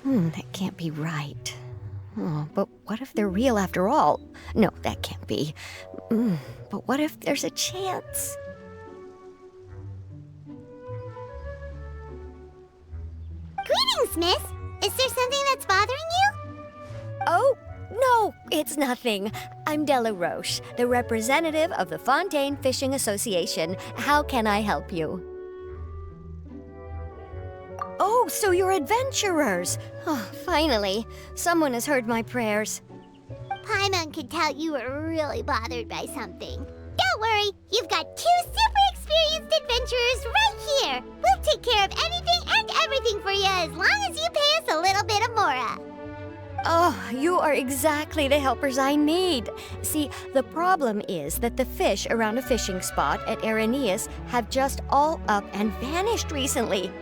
That can't be right. Oh, but what if they're real after all? No, that can't be. But what if there's a chance? Greetings, miss. Is there something that's bothering you? Oh, no, it's nothing. I'm Della Roche, the representative of the Fontaine Fishing Association. How can I help you? Oh, so you're adventurers. Oh, finally, someone has heard my prayers. Paimon could tell you were really bothered by something. Don't worry, you've got two super experienced adventurers right here. We'll take care of anything and everything for you as long as you pay us a little bit of mora. Oh, you are exactly the helpers I need. See, the problem is that the fish around a fishing spot at Araneus have just all up and vanished recently.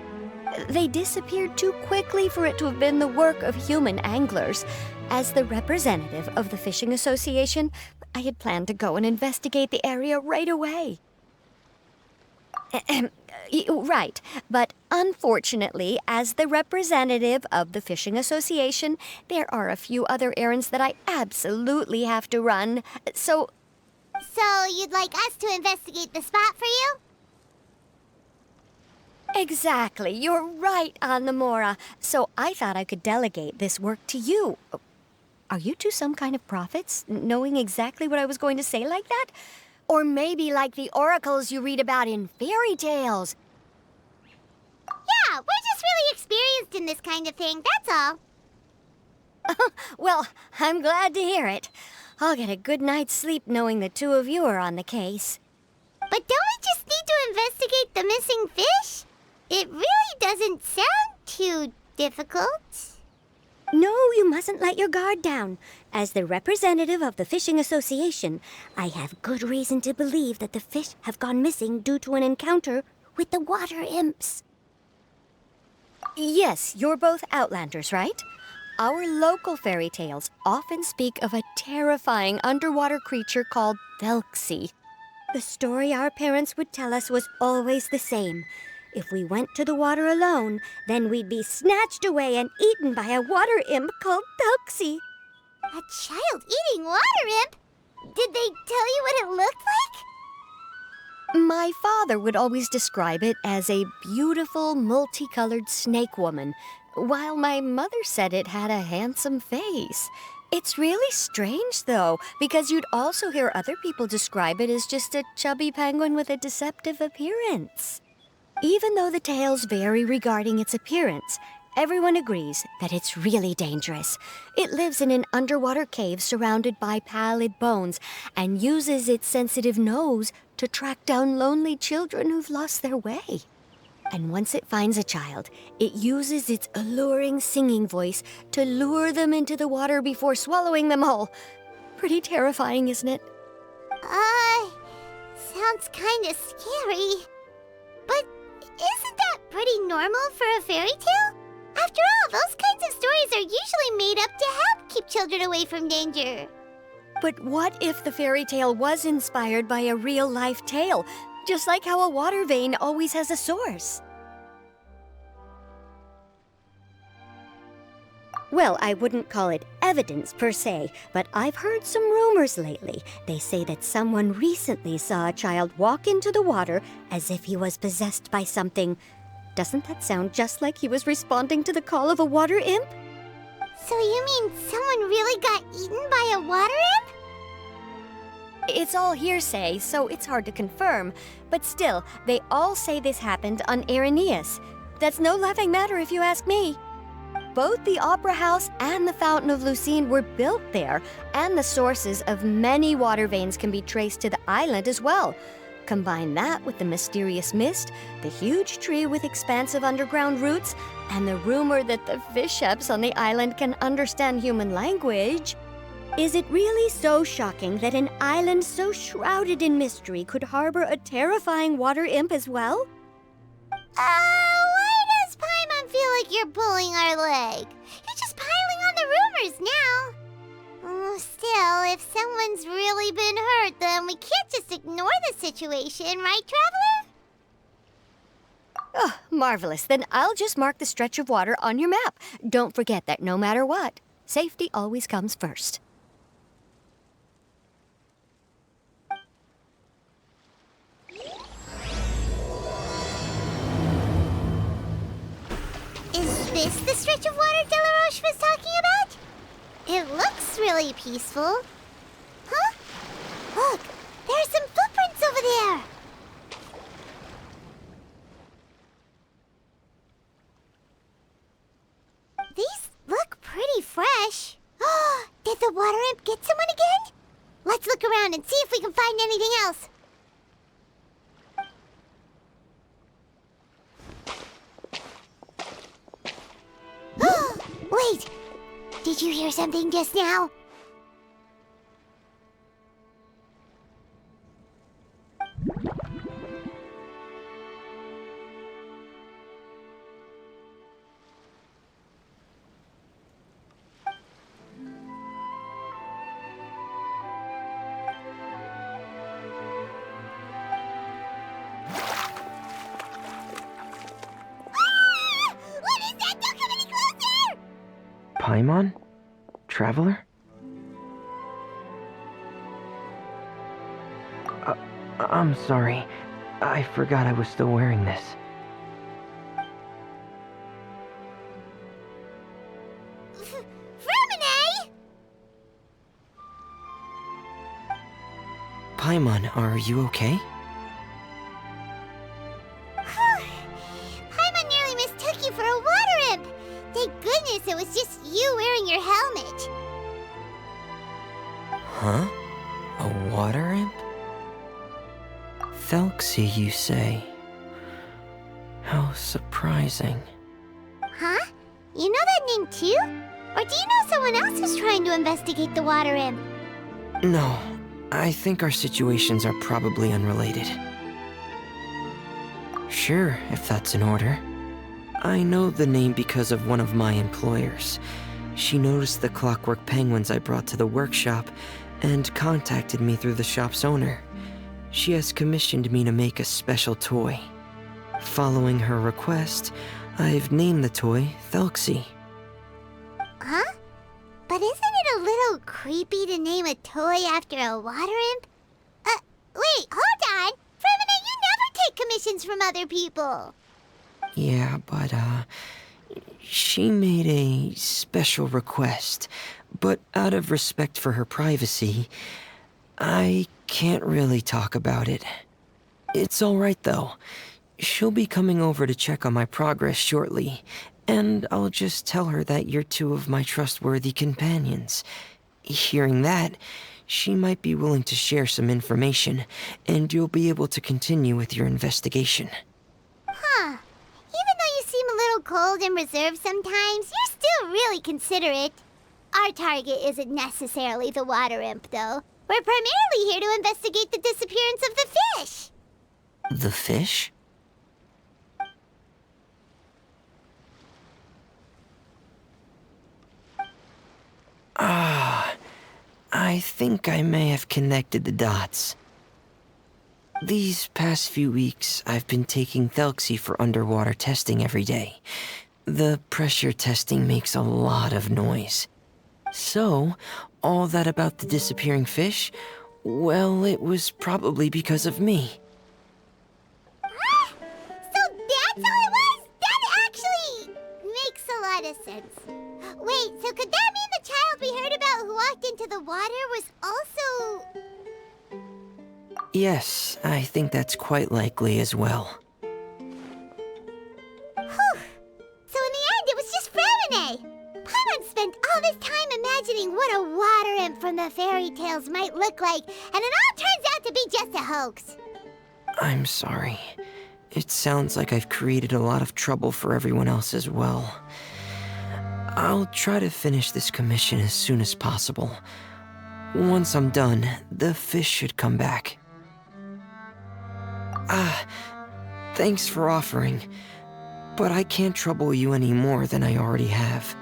They disappeared too quickly for it to have been the work of human anglers. As the representative of the Fishing Association, I had planned to go and investigate the area right away. Right, but unfortunately, as the representative of the Fishing Association, there are a few other errands that I absolutely have to run. So you'd like us to investigate the spot for you? exactly, you're right on the Mora. So I thought I could delegate this work to you. Are you two some kind of prophets, knowing exactly what I was going to say like that? Or maybe like the oracles you read about in fairy tales. Yeah, we're just really experienced in this kind of thing, that's all. Well, I'm glad to hear it. I'll get a good night's sleep knowing the two of you are on the case. But don't we just need to investigate the missing fish? It really doesn't sound too difficult. No, you mustn't let your guard down. As the representative of the Fishing Association, I have good reason to believe that the fish have gone missing due to an encounter with the water imps. Yes, you're both Outlanders, right? Our local fairy tales often speak of a terrifying underwater creature called Thelxie. The story our parents would tell us was always the same. If we went to the water alone, then we'd be snatched away and eaten by a water imp called Thelxie. A child eating water imp? Did they tell you what it looked like? My father would always describe it as a beautiful, multicolored snake woman, while my mother said it had a handsome face. It's really strange, though, because you'd also hear other people describe it as just a chubby penguin with a deceptive appearance. Even though the tales vary regarding its appearance, everyone agrees that it's really dangerous. It lives in an underwater cave surrounded by pallid bones and uses its sensitive nose to track down lonely children who've lost their way. And once it finds a child, it uses its alluring singing voice to lure them into the water before swallowing them all. Pretty terrifying, isn't it? Sounds kinda scary. But isn't that pretty normal for a fairy tale? After all, those kinds of stories are usually made up to help keep children away from danger. But what if the fairy tale was inspired by a real-life tale, just like how a water vein always has a source? Well, I wouldn't call it evidence per se, but I've heard some rumors lately. They say that someone recently saw a child walk into the water as if he was possessed by something. Doesn't that sound just like he was responding to the call of a water imp? So you mean someone really got eaten by a water imp? It's all hearsay, so it's hard to confirm. But still, they all say this happened on Araneus. That's no laughing matter if you ask me. Both the Opera House and the Fountain of Lucine were built there, and the sources of many water veins can be traced to the island as well. Combine that with the mysterious mist, the huge tree with expansive underground roots, and the rumor that the fisheps on the island can understand human language. Is it really so shocking that an island so shrouded in mystery could harbor a terrifying water imp as well? Why does Paimon feel like you're pulling our leg? You're just piling on the rumors now. Still, if someone's really been hurt, then we can't just ignore the situation, right, Traveler? Oh, marvelous. Then I'll just mark the stretch of water on your map. Don't forget that no matter what, safety always comes first. Is this the stretch of water Delaroche was talking about? It looks really peaceful. Huh? Look, there's some footprints over there. These look pretty fresh. Did the water imp get someone again? Let's look around and see if we can find anything else. Wait! Did you hear something just now? What is that? Don't come any closer! Paimon? Traveler? I'm sorry. I forgot I was still wearing this. Fremine! Paimon, are you okay? Paimon nearly mistook you for a water imp. Thank goodness it was just you wearing your helmet. Huh? A water imp? Thelxie, you say? How surprising. Huh? You know that name too? Or do you know someone else who's trying to investigate the water imp? No, I think our situations are probably unrelated. Sure, if that's in order. I know the name because of one of my employers. She noticed the clockwork penguins I brought to the workshop and contacted me through the shop's owner. She has commissioned me to make a special toy. Following her request, I've named the toy Thelxie. Huh? But isn't it a little creepy to name a toy after a water imp? Wait, hold on! Fremine, you never take commissions from other people! Yeah, but, she made a special request, but out of respect for her privacy, I can't really talk about it. It's alright though. She'll be coming over to check on my progress shortly, and I'll just tell her that you're two of my trustworthy companions. Hearing that, she might be willing to share some information, and you'll be able to continue with your investigation. Huh. Even though you seem a little cold and reserved sometimes, you're still really considerate. Our target isn't necessarily the water imp, though. We're primarily here to investigate the disappearance of the fish. The fish? I think I may have connected the dots. These past few weeks, I've been taking Thelxie for underwater testing every day. The pressure testing makes a lot of noise. So, all that about the disappearing fish, well, it was probably because of me. So that's all it was? That actually makes a lot of sense. Wait, so could that mean the child we heard about who walked into the water was also... Yes, I think that's quite likely as well. Whew. So in the end, it was just Fremine. Paimon spent all this time imagining what a water imp from the fairy tales might look like, and it all turns out to be just a hoax. I'm sorry. It sounds like I've created a lot of trouble for everyone else as well. I'll try to finish this commission as soon as possible. Once I'm done, the fish should come back. Thanks for offering, but I can't trouble you any more than I already have.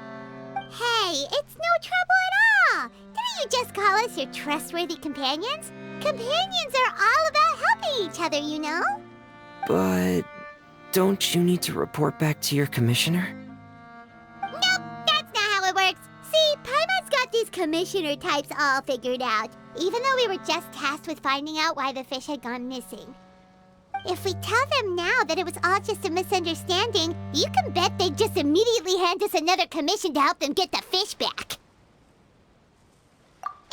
Hey, it's no trouble at all. Didn't you just call us your trustworthy companions? Companions are all about helping each other, you know? But don't you need to report back to your commissioner? Nope, that's not how it works. See, Paimon's got these commissioner types all figured out, even though we were just tasked with finding out why the fish had gone missing. If we tell them now that it was all just a misunderstanding, you can bet they'd just immediately hand us another commission to help them get the fish back.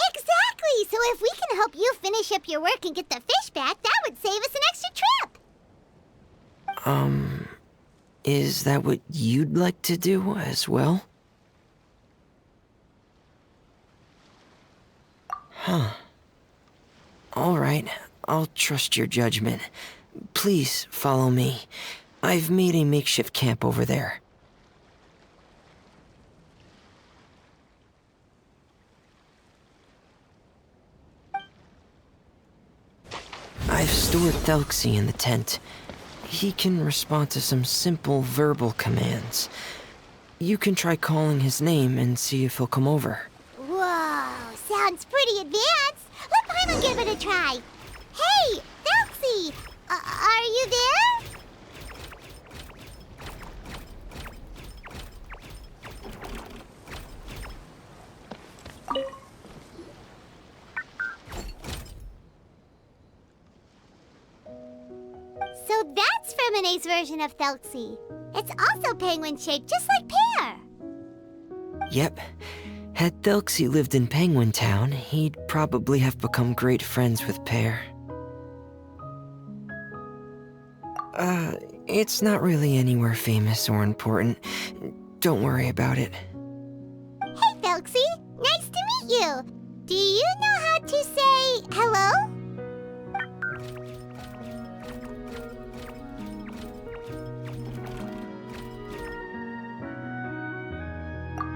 Exactly! So if we can help you finish up your work and get the fish back, that would save us an extra trip! Is that what you'd like to do as well? Huh. All right, I'll trust your judgment. Please follow me. I've made a makeshift camp over there. I've stored Thelxie in the tent. He can respond to some simple verbal commands. You can try calling his name and see if he'll come over. Whoa, sounds pretty advanced. Let Paimon give it a try. Hey, Thelxie! Are you there? So that's Femine's version of Thelxie. It's also penguin-shaped, just like Pear. Yep. Had Thelxie lived in Penguin Town, he'd probably have become great friends with Pear. It's not really anywhere famous or important. Don't worry about it. Hey, Thelxie! Nice to meet you! Do you know how to say hello?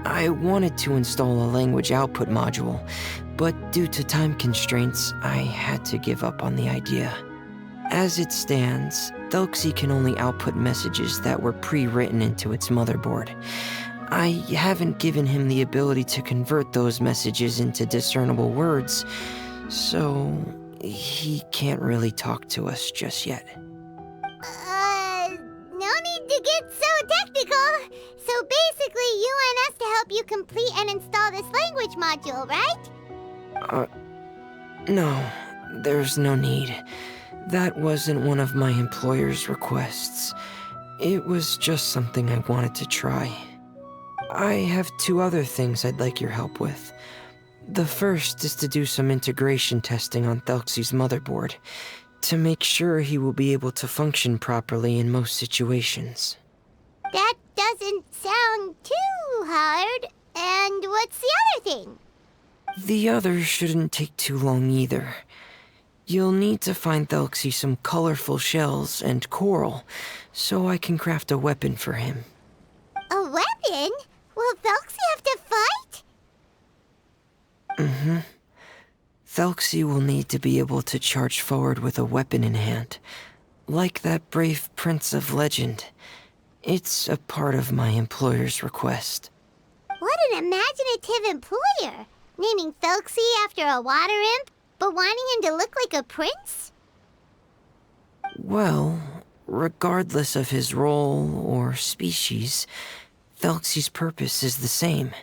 I wanted to install a language output module, but due to time constraints, I had to give up on the idea. As it stands, Thelxie can only output messages that were pre-written into its motherboard. I haven't given him the ability to convert those messages into discernible words, so he can't really talk to us just yet. No need to get so technical. So basically, you want us to help you complete and install this language module, right? No, there's no need. That wasn't one of my employer's requests. It was just something I wanted to try. I have 2 other things I'd like your help with. The first is to do some integration testing on Thelxie's motherboard, to make sure he will be able to function properly in most situations. That doesn't sound too hard. And what's the other thing? The other shouldn't take too long either. You'll need to find Thelxie some colorful shells and coral, so I can craft a weapon for him. A weapon? Will Thelxie have to fight? Mm-hmm. Thelxie will need to be able to charge forward with a weapon in hand, like that brave prince of legend. It's a part of my employer's request. What an imaginative employer! Naming Thelxie after a water imp, but wanting him to look like a prince? Well, regardless of his role or species, Thelxie's purpose is the same.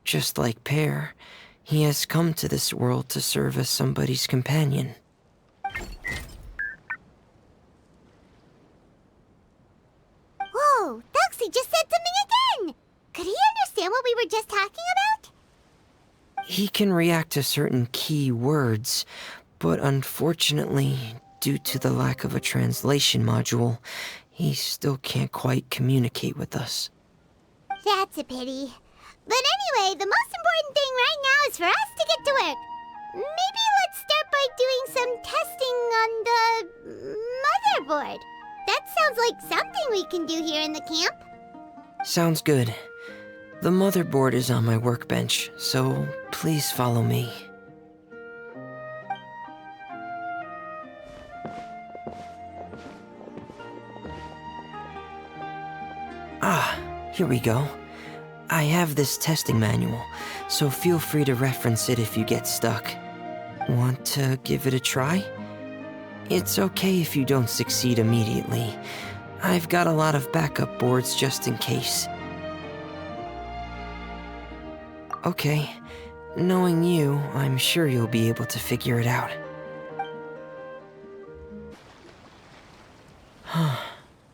Just like Pear, he has come to this world to serve as somebody's companion. Whoa, Thelxie just said something again! Could he understand what we were just talking about? He can react to certain key words, but unfortunately, due to the lack of a translation module, he still can't quite communicate with us. That's a pity. But anyway, the most important thing right now is for us to get to work. Maybe let's start by doing some testing on the motherboard. That sounds like something we can do here in the camp. Sounds good. The motherboard is on my workbench, so please follow me. Ah, here we go. I have this testing manual, so feel free to reference it if you get stuck. Want to give it a try? It's okay if you don't succeed immediately. I've got a lot of backup boards just in case. Okay, knowing you, I'm sure you'll be able to figure it out.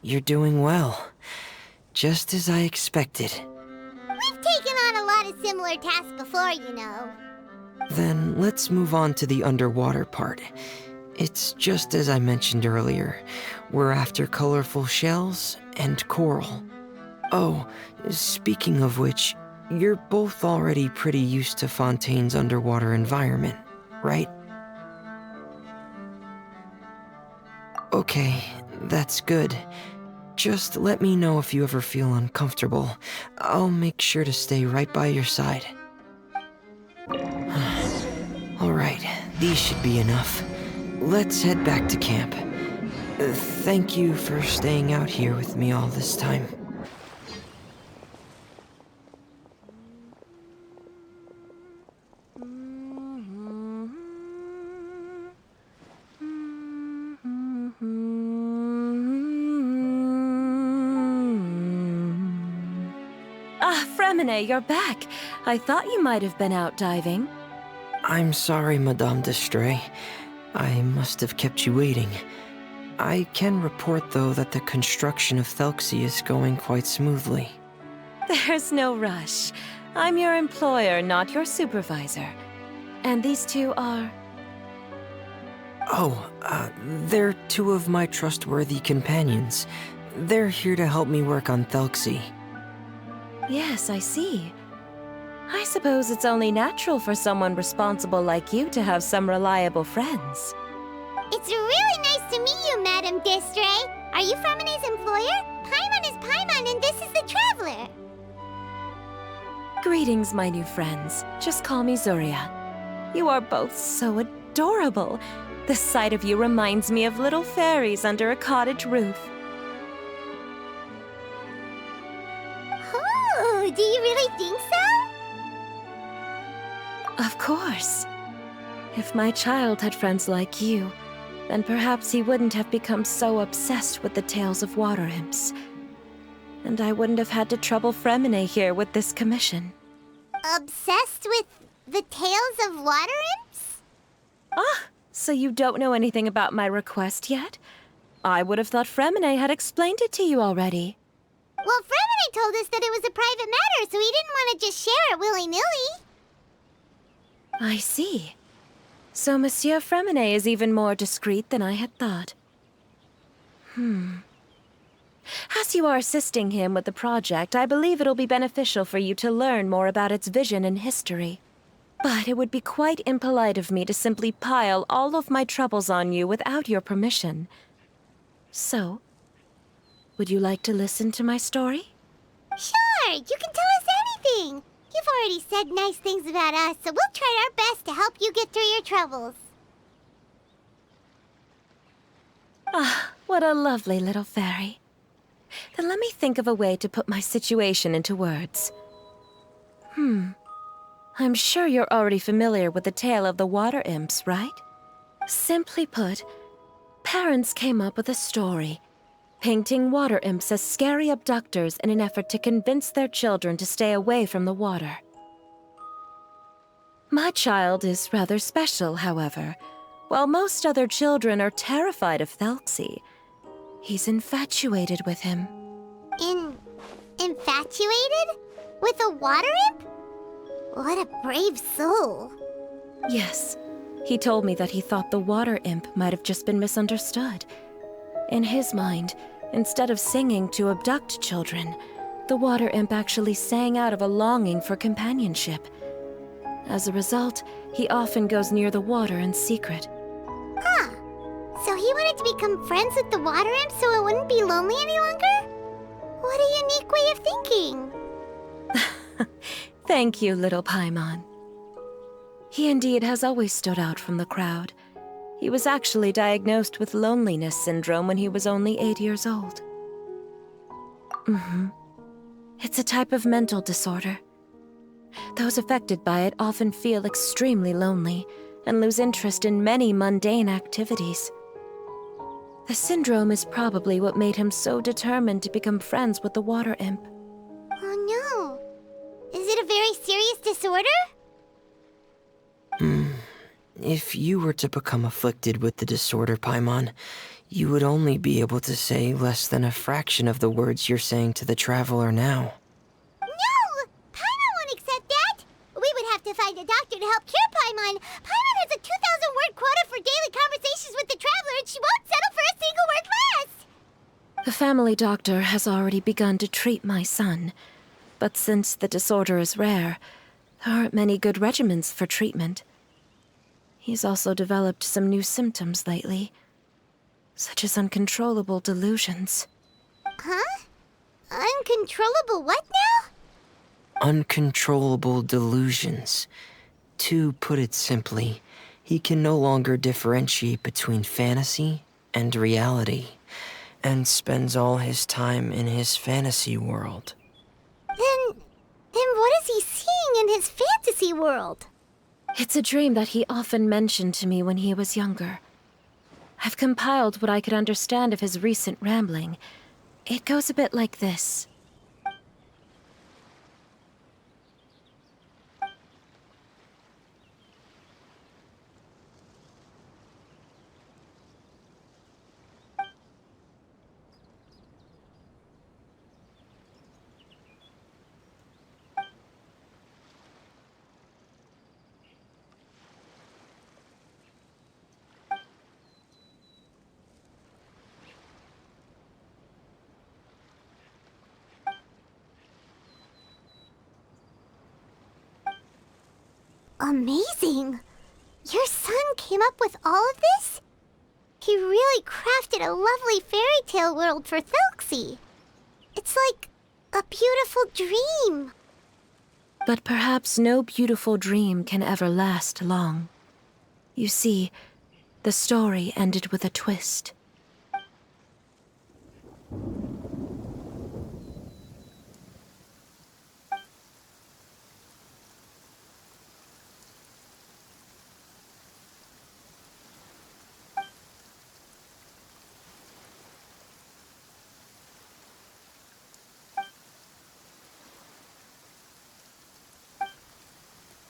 You're doing well. Just as I expected. We've taken on a lot of similar tasks before, you know. Then let's move on to the underwater part. It's just as I mentioned earlier. We're after colorful shells and coral. Oh, speaking of which, you're both already pretty used to Fontaine's underwater environment, right? Okay, that's good. Just let me know if you ever feel uncomfortable. I'll make sure to stay right by your side. Alright, these should be enough. Let's head back to camp. Thank you for staying out here with me all this time. Fremine, you're back. I thought you might have been out diving. I'm sorry, Madame d'Estray. I must have kept you waiting. I can report, though, that the construction of Thelxie is going quite smoothly. There's no rush. I'm your employer, not your supervisor. And these two are... Oh, they're two of my trustworthy companions. They're here to help me work on Thelxie. Yes, I see. I suppose it's only natural for someone responsible like you to have some reliable friends. It's really nice to meet you, Madame d'Estray. Are you Fremine's employer? Paimon is Paimon, and this is the Traveler. Greetings, my new friends. Just call me Zuria. You are both so adorable. The sight of you reminds me of little fairies under a cottage roof. Oh, do you really think so? Of course. If my child had friends like you, then perhaps he wouldn't have become so obsessed with the tales of water imps. And I wouldn't have had to trouble Fremine here with this commission. Obsessed with the tales of water imps? Ah, so you don't know anything about my request yet? I would have thought Fremine had explained it to you already. Well, Fremine told us that it was a private matter, so he didn't want to just share it willy-nilly. I see. So Monsieur Fremine is even more discreet than I had thought. As you are assisting him with the project, I believe it'll be beneficial for you to learn more about its vision and history. But it would be quite impolite of me to simply pile all of my troubles on you without your permission. So, would you like to listen to my story? Sure, you can tell us anything. You've already said nice things about us, so we'll try our best to help you get through your troubles. Ah, what a lovely little fairy. Then let me think of a way to put my situation into words. I'm sure you're already familiar with the tale of the water imps, right? Simply put, parents came up with a story, painting water imps as scary abductors in an effort to convince their children to stay away from the water. My child is rather special, however. While most other children are terrified of Thelxie, he's infatuated with him. Infatuated? With a water imp? What a brave soul. Yes, he told me that he thought the water imp might have just been misunderstood. In his mind, instead of singing to abduct children, the water imp actually sang out of a longing for companionship. As a result, he often goes near the water in secret. Huh. So he wanted to become friends with the water imp so it wouldn't be lonely any longer? What a unique way of thinking. Thank you, little Paimon. He indeed has always stood out from the crowd. He was actually diagnosed with loneliness syndrome when he was only 8 years old. It's a type of mental disorder. Those affected by it often feel extremely lonely and lose interest in many mundane activities. The syndrome is probably what made him so determined to become friends with the water imp. Oh no. Is it a very serious disorder? If you were to become afflicted with the disorder, Paimon, you would only be able to say less than a fraction of the words you're saying to the traveler now. No! Paimon won't accept that! We would have to find a doctor to help cure Paimon. Paimon has a 2,000-word quota for daily conversations with the traveler, and she won't settle for a single word less! The family doctor has already begun to treat my son. But since the disorder is rare, there aren't many good regimens for treatment. He's also developed some new symptoms lately, such as uncontrollable delusions. Huh? Uncontrollable what now? Uncontrollable delusions. To put it simply, he can no longer differentiate between fantasy and reality, and spends all his time in his fantasy world. Then what is he seeing in his fantasy world? It's a dream that he often mentioned to me when he was younger. I've compiled what I could understand of his recent rambling. It goes a bit like this. Amazing! Your son came up with all of this? He really crafted a lovely fairy tale world for Thelxie. It's like a beautiful dream. But perhaps no beautiful dream can ever last long. You see, the story ended with a twist.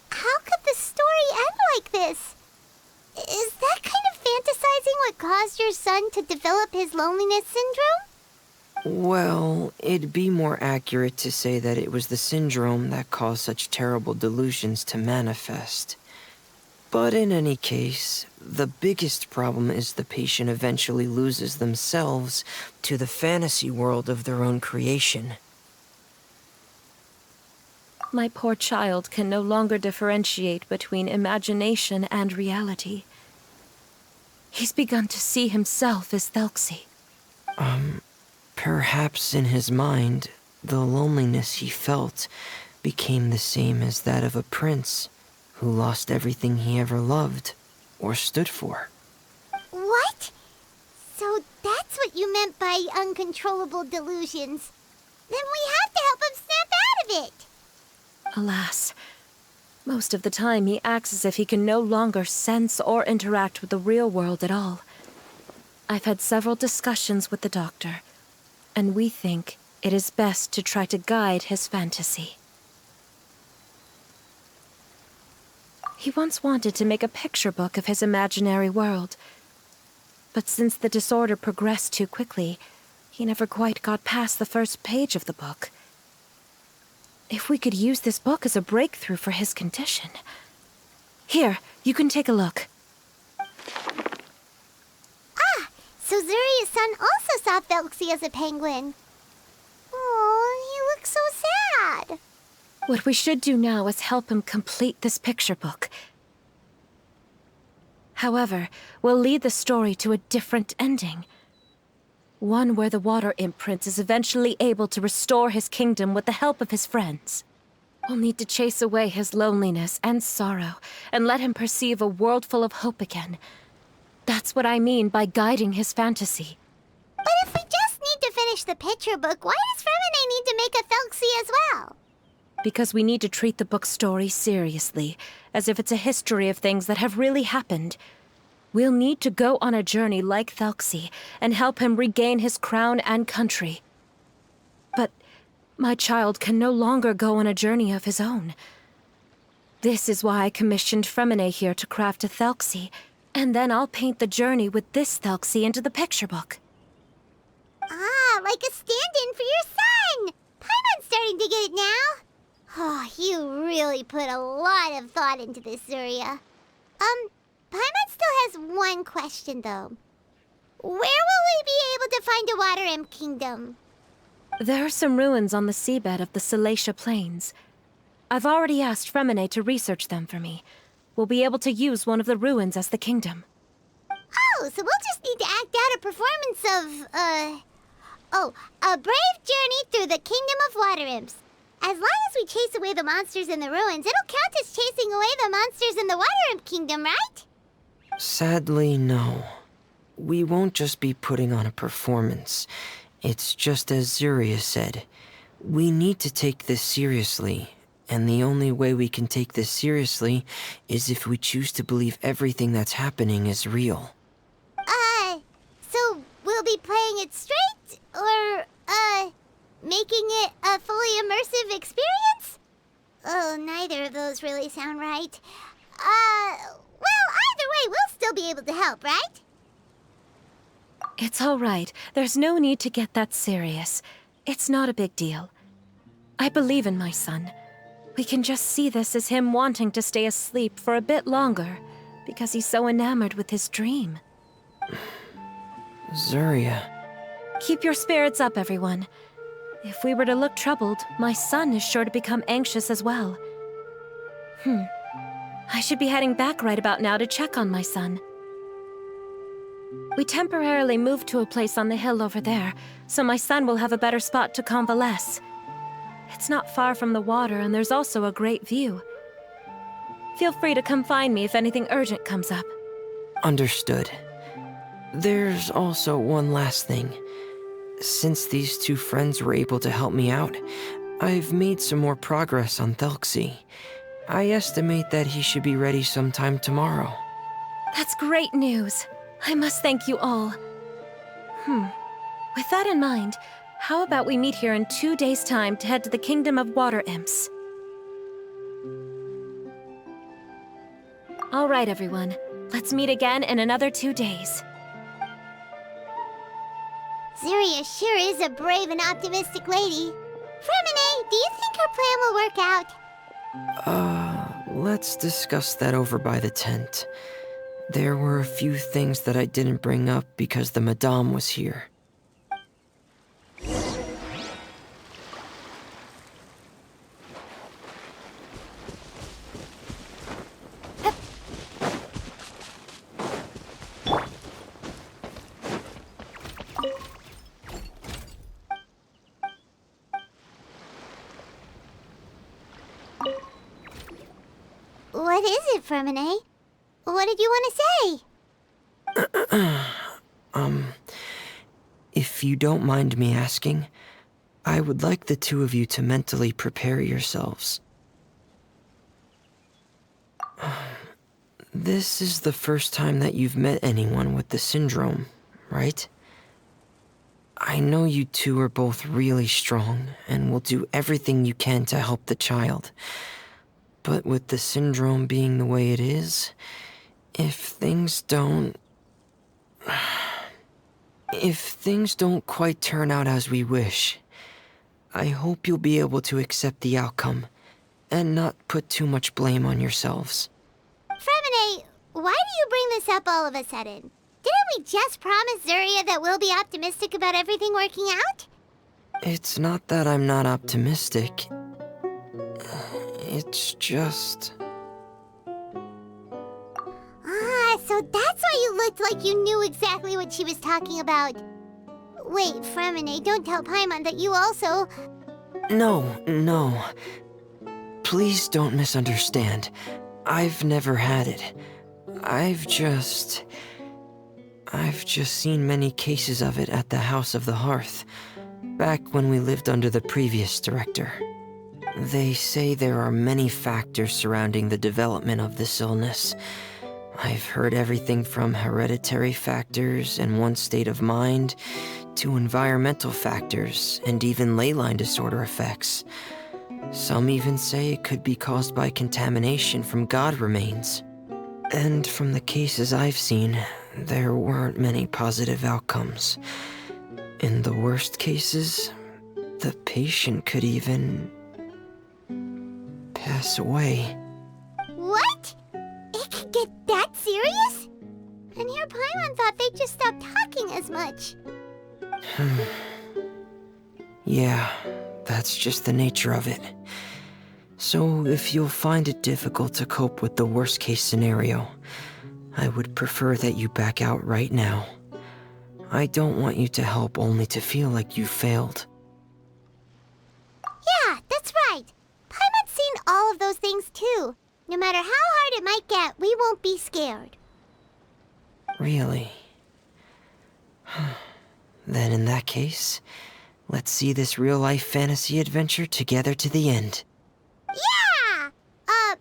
How could the story end like this? Is that kind of fantasizing what caused your son to develop his loneliness syndrome? Well, it'd be more accurate to say that it was the syndrome that caused such terrible delusions to manifest. But in any case, the biggest problem is the patient eventually loses themselves to the fantasy world of their own creation. My poor child can no longer differentiate between imagination and reality. He's begun to see himself as Thelxie. Perhaps in his mind, the loneliness he felt became the same as that of a prince who lost everything he ever loved or stood for. What? So that's what you meant by uncontrollable delusions. Then we have to help him snap out of it. Alas, most of the time he acts as if he can no longer sense or interact with the real world at all. I've had several discussions with the doctor, and we think it is best to try to guide his fantasy. He once wanted to make a picture book of his imaginary world, but since the disorder progressed too quickly, he never quite got past the first page of the book. If we could use this book as a breakthrough for his condition. Here, you can take a look. So Zuria's son also saw Thelxie as a penguin. Oh, he looks so sad. What we should do now is help him complete this picture book. However, we'll lead the story to a different ending. One where the Water Imp Prince is eventually able to restore his kingdom with the help of his friends. We'll need to chase away his loneliness and sorrow, and let him perceive a world full of hope again. That's what I mean by guiding his fantasy. But if we just need to finish the picture book, why does Fremine need to make a Thelxie as well? Because we need to treat the book's story seriously, as if it's a history of things that have really happened. We'll need to go on a journey like Thelxie and help him regain his crown and country. But my child can no longer go on a journey of his own. This is why I commissioned Fremine here to craft a Thelxie, and then I'll paint the journey with this Thelxie into the picture book. Ah, like a stand-in for your son! Paimon's starting to get it now. Oh, you really put a lot of thought into this, Zuria. Paimon still has one question, though. Where will we be able to find a Water Imp Kingdom? There are some ruins on the seabed of the Salacia Plains. I've already asked Fremine to research them for me. We'll be able to use one of the ruins as the kingdom. Oh, so we'll just need to act out a performance of, a brave journey through the Kingdom of Water Imps. As long as we chase away the monsters in the ruins, it'll count as chasing away the monsters in the Water Imp Kingdom, right? Sadly, no. We won't just be putting on a performance. It's just as Zuria said. We need to take this seriously. And the only way we can take this seriously is if we choose to believe everything that's happening is real. So we'll be playing it straight? Or, making it a fully immersive experience? Oh, neither of those really sound right. Well, either way, we'll still be able to help, right? It's all right. There's no need to get that serious. It's not a big deal. I believe in my son. We can just see this as him wanting to stay asleep for a bit longer, because he's so enamored with his dream. Zuria. Keep your spirits up, everyone. If we were to look troubled, my son is sure to become anxious as well. I should be heading back right about now to check on my son. We temporarily moved to a place on the hill over there, so my son will have a better spot to convalesce. It's not far from the water, and there's also a great view. Feel free to come find me if anything urgent comes up. Understood. There's also one last thing. Since these two friends were able to help me out, I've made some more progress on Thelxie. I estimate that he should be ready sometime tomorrow. That's great news. I must thank you all. With that in mind, how about we meet here in 2 days' time to head to the Kingdom of Water Imps? All right, everyone. Let's meet again in another 2 days. Zuria sure is a brave and optimistic lady. Fremine, do you think her plan will work out? Let's discuss that over by the tent. There were a few things that I didn't bring up because the Madame was here. What is it, Fremine? What did you want to say? If you don't mind me asking, I would like the two of you to mentally prepare yourselves. This is the first time that you've met anyone with the syndrome, right? I know you two are both really strong and will do everything you can to help the child. But with the syndrome being the way it is, if things don't quite turn out as we wish, I hope you'll be able to accept the outcome and not put too much blame on yourselves. Fremine, why do you bring this up all of a sudden? Didn't we just promise Zuria that we'll be optimistic about everything working out? It's not that I'm not optimistic. It's just... So that's why you looked like you knew exactly what she was talking about. Wait, Fremine, don't tell Paimon that you also... No. Please don't misunderstand. I've never had it. I've just seen many cases of it at the House of the Hearth, back when we lived under the previous director. They say there are many factors surrounding the development of this illness. I've heard everything from hereditary factors and one's state of mind to environmental factors and even ley line disorder effects. Some even say it could be caused by contamination from god remains. And from the cases I've seen, there weren't many positive outcomes. In the worst cases, the patient could even pass away. What? It could get that serious? And here Paimon thought they'd just stop talking as much. Yeah, that's just the nature of it. So if you'll find it difficult to cope with the worst case scenario, I would prefer that you back out right now. I don't want you to help only to feel like you failed. Yeah, that's right. Paimon's seen all of those things too. No matter how hard it might get, we won't be scared. Really? Then in that case, let's see this real-life fantasy adventure together to the end. Yeah!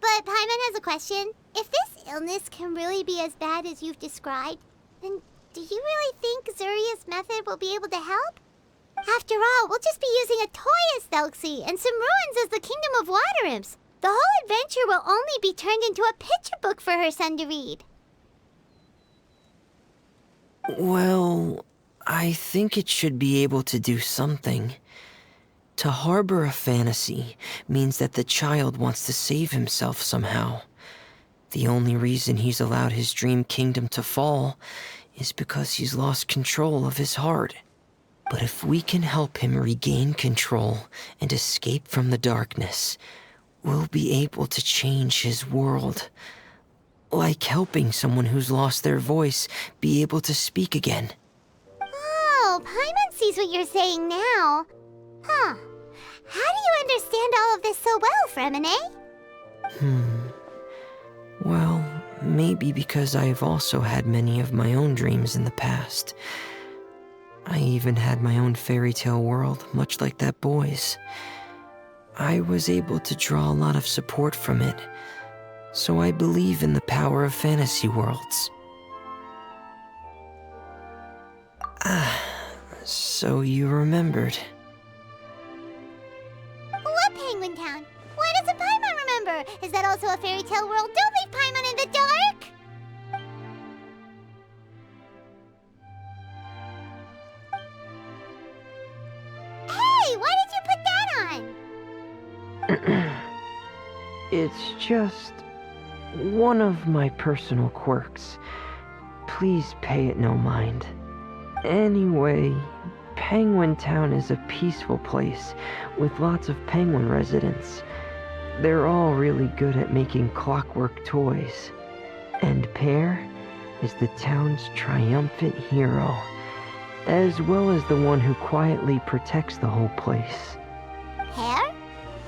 But Paimon has a question. If this illness can really be as bad as you've described, then do you really think Zuria's method will be able to help? After all, we'll just be using a toy as Thelxie and some ruins as the Kingdom of Water Imps. The whole adventure will only be turned into a picture book for her son to read. Well, I think it should be able to do something. To harbor a fantasy means that the child wants to save himself somehow. The only reason he's allowed his dream kingdom to fall is because he's lost control of his heart. But if we can help him regain control and escape from the darkness, we'll be able to change his world. Like helping someone who's lost their voice be able to speak again. Oh, Paimon sees what you're saying now. Huh. How do you understand all of this so well, Fremine? Well, maybe because I've also had many of my own dreams in the past. I even had my own fairy tale world, much like that boy's. I was able to draw a lot of support from it, so I believe in the power of fantasy worlds. So you remembered. What Penguin Town? Why doesn't Paimon remember? Is that also a fairy tale world? Don't leave Paimon in the dark! Hey, why did you put that on? It's just one of my personal quirks. Please pay it no mind. Anyway, Penguin Town is a peaceful place with lots of penguin residents. They're all really good at making clockwork toys. And Pear is the town's triumphant hero, as well as the one who quietly protects the whole place. Pear?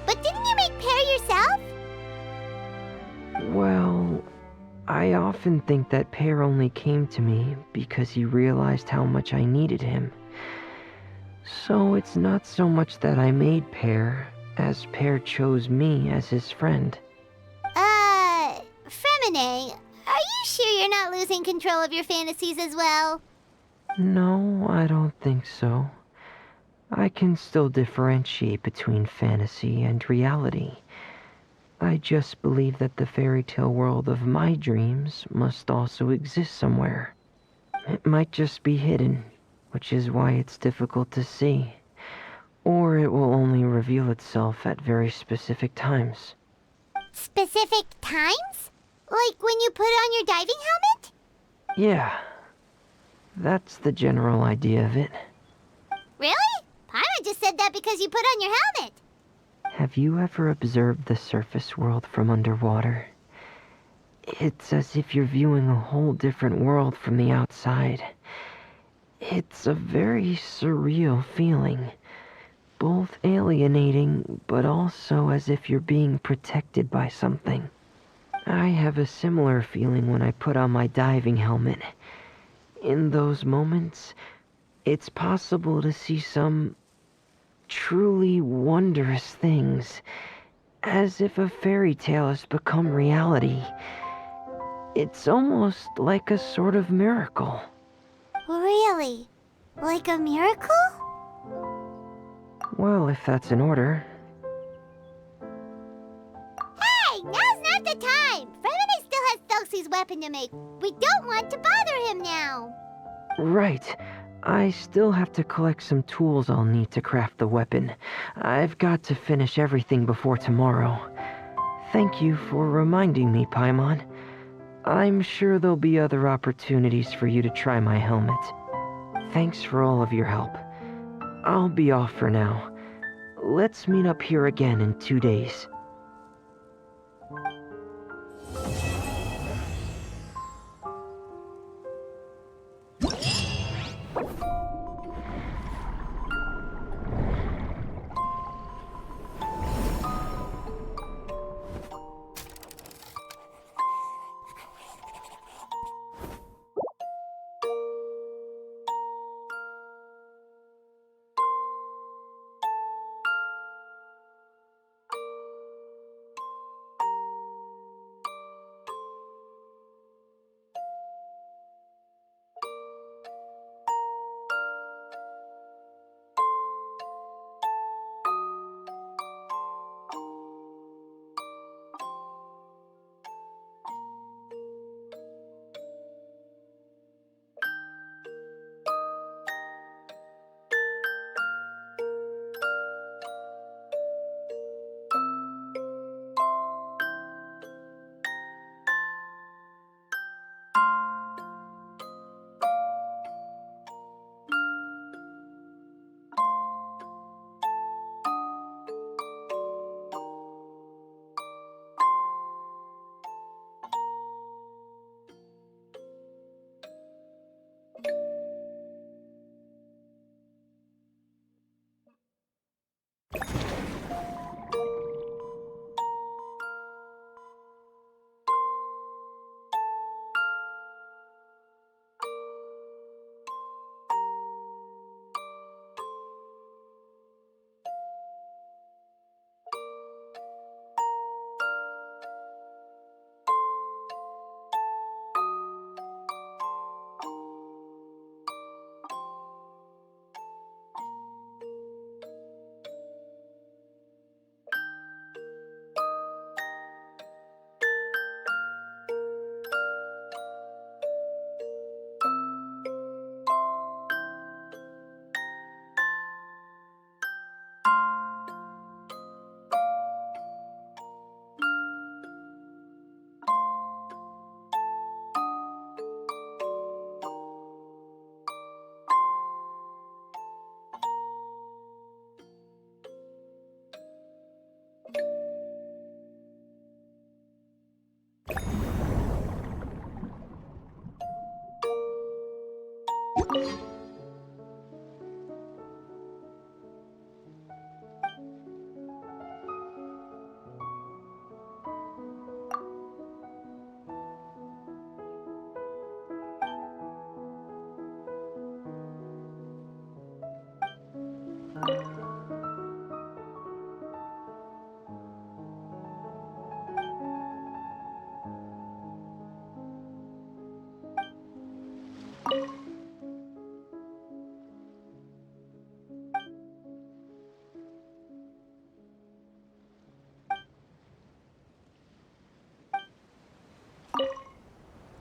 But didn't you make Pear yourself? Well, I often think that Pear only came to me because he realized how much I needed him. So it's not so much that I made Pear, as Pear chose me as his friend. Fremine, are you sure you're not losing control of your fantasies as well? No, I don't think so. I can still differentiate between fantasy and reality. I just believe that the fairy tale world of my dreams must also exist somewhere. It might just be hidden, which is why it's difficult to see. Or it will only reveal itself at very specific times. Specific times? Like when you put on your diving helmet? Yeah, that's the general idea of it. Really? Paimon just said that because you put on your helmet. Have you ever observed the surface world from underwater? It's as if you're viewing a whole different world from the outside. It's a very surreal feeling. Both alienating, but also as if you're being protected by something. I have a similar feeling when I put on my diving helmet. In those moments, it's possible to see some truly wondrous things, as if a fairy tale has become reality. It's almost like a sort of miracle. Really? Like a miracle? Well, if that's in order. Hey, now's not the time! Fremine still has Thelxie's weapon to make. We don't want to bother him now. Right. I still have to collect some tools I'll need to craft the weapon. I've got to finish everything before tomorrow. Thank you for reminding me, Paimon. I'm sure there'll be other opportunities for you to try my helmet. Thanks for all of your help. I'll be off for now. Let's meet up here again in 2 days.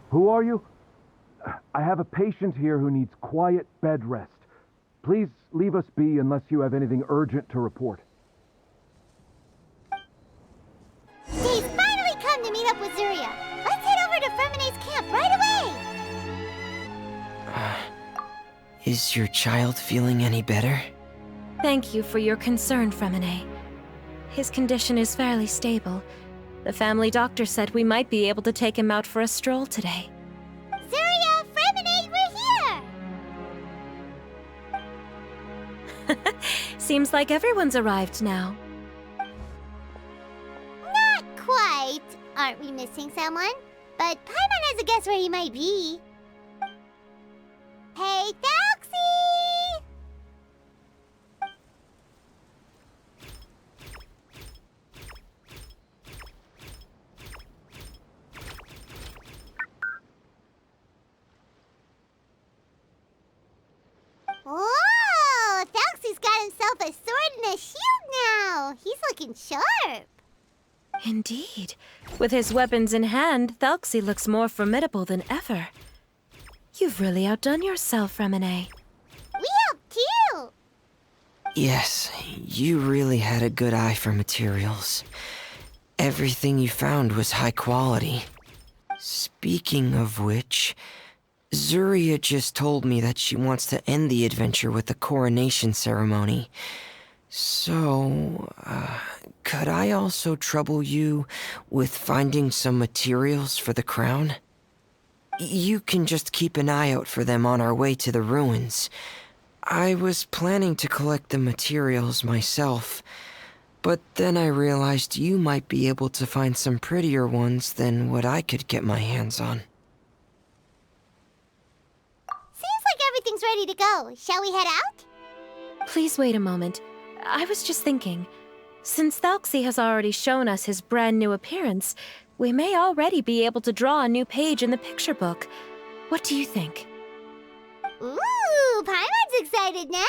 Who are you? I have a patient here who needs quiet bed rest. Please leave us be unless you have anything urgent to report. He's finally come to meet up with Zuria. Let's head over to Fermine's camp right away! Is your child feeling any better? Thank you for your concern, Fremine. His condition is fairly stable. The family doctor said we might be able to take him out for a stroll today. Zuria, Fremine, we're here! Seems like everyone's arrived now. Not quite. Aren't we missing someone? But Paimon has a guess where he might be. Hey, Thelxie! looking sharp. Indeed. With his weapons in hand, Thelxie looks more formidable than ever. You've really outdone yourself, Remine. We helped too. Yes, you really had a good eye for materials. Everything you found was high quality. Speaking of which, Zuria just told me that she wants to end the adventure with a coronation ceremony. So, could I also trouble you with finding some materials for the crown? You can just keep an eye out for them on our way to the ruins. I was planning to collect the materials myself, but then I realized you might be able to find some prettier ones than what I could get my hands on. Seems like everything's ready to go. Shall we head out? Please wait a moment. I was just thinking, since Thelxie has already shown us his brand new appearance, we may already be able to draw a new page in the picture book. What do you think? Ooh, Paimon's excited now.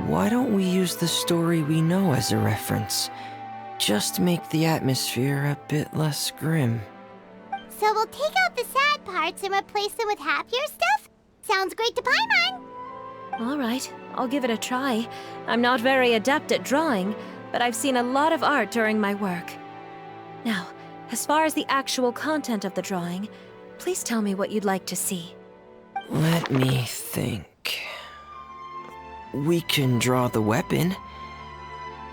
Why don't we use the story we know as a reference? Just make the atmosphere a bit less grim. So we'll take out the sad parts and replace them with happier stuff? Sounds great to Paimon. All right, I'll give it a try. I'm not very adept at drawing, but I've seen a lot of art during my work. Now, as far as the actual content of the drawing, please tell me what you'd like to see. Let me think. We can draw the weapon.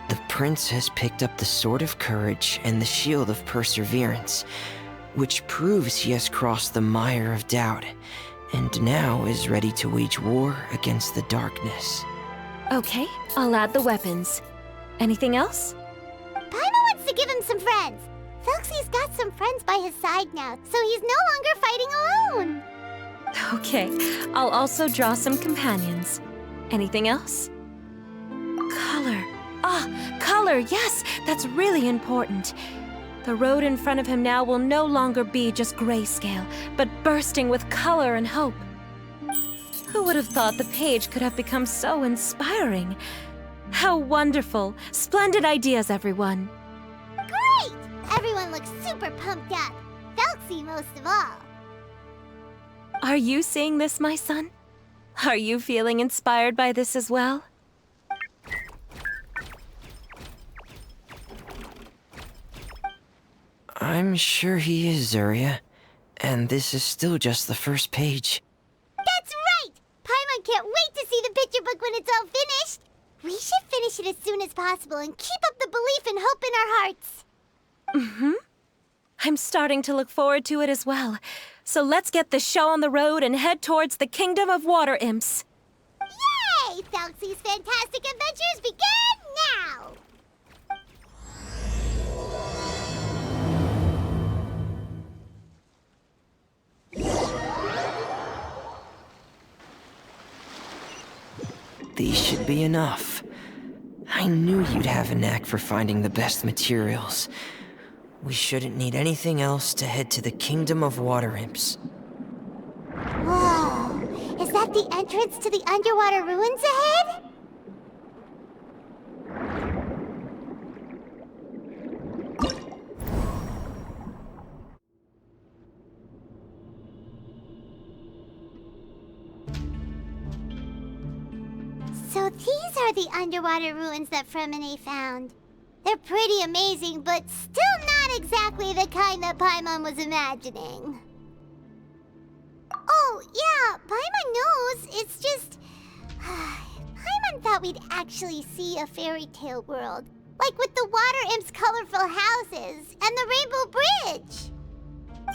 The prince has picked up the Sword of Courage and the Shield of Perseverance, which proves he has crossed the mire of doubt, and now is ready to wage war against the darkness. Okay, I'll add the weapons. Anything else? Paimon wants to give him some friends. Thelxie's got some friends by his side now, so he's no longer fighting alone. Okay, I'll also draw some companions. Anything else? Color. Color, yes, that's really important. The road in front of him now will no longer be just grayscale, but bursting with color and hope. Who would have thought the page could have become so inspiring? How wonderful! Splendid ideas, everyone! Great! Everyone looks super pumped up. Thelxie most of all. Are you seeing this, my son? Are you feeling inspired by this as well? I'm sure he is, Zuria. And this is still just the first page. That's right! Paimon can't wait to see the picture book when it's all finished. We should finish it as soon as possible and keep up the belief and hope in our hearts. I'm starting to look forward to it as well. So let's get the show on the road and head towards the Kingdom of Water Imps. Yay! Thelxie's fantastic adventures begin now! These should be enough. I knew you'd have a knack for finding the best materials. We shouldn't need anything else to head to the Kingdom of Water Imps. Whoa! Is that the entrance to the underwater ruins ahead? So these are the underwater ruins that Fremine found. They're pretty amazing, but still not exactly the kind that Paimon was imagining. Oh, yeah, Paimon knows. It's just... Paimon thought we'd actually see a fairy tale world. Like with the Water Imp's colorful houses and the Rainbow Bridge.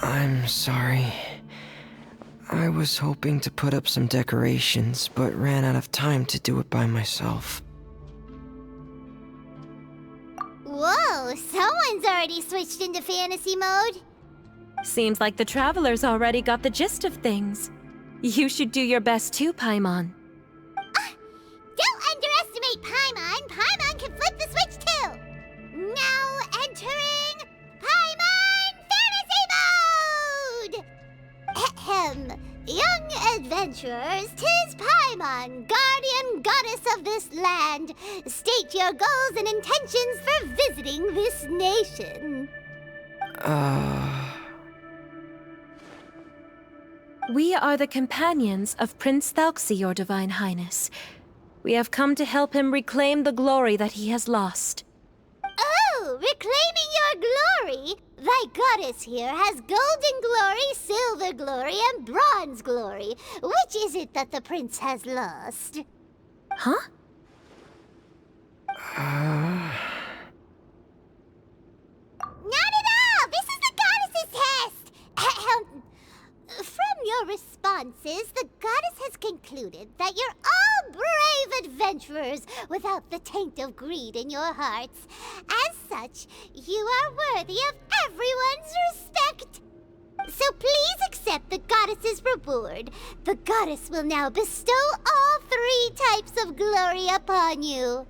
I'm sorry. I was hoping to put up some decorations, but ran out of time to do it by myself. Whoa, someone's already switched into fantasy mode. Seems like the travelers already got the gist of things. You should do your best too, Paimon. Don't underestimate Paimon. Paimon can flip the switch too. Now entering Paimon Fantasy Mode! Ahem. Young adventurers, 'tis Paimon, guardian goddess of this land, state your goals and intentions for visiting this nation. We are the companions of Prince Thelxie, your Divine Highness. We have come to help him reclaim the glory that he has lost. Oh, reclaiming your glory? Thy goddess here has golden glory, silver glory, and bronze glory. Which is it that the prince has lost? Huh? Not at all! This is the goddess's test! Ahem. From your responses, the goddess has concluded that you're all brave adventurers without the taint of greed in your hearts. As such, you are worthy of everyone's respect. So please accept the goddess's reward. The goddess will now bestow all 3 types of glory upon you.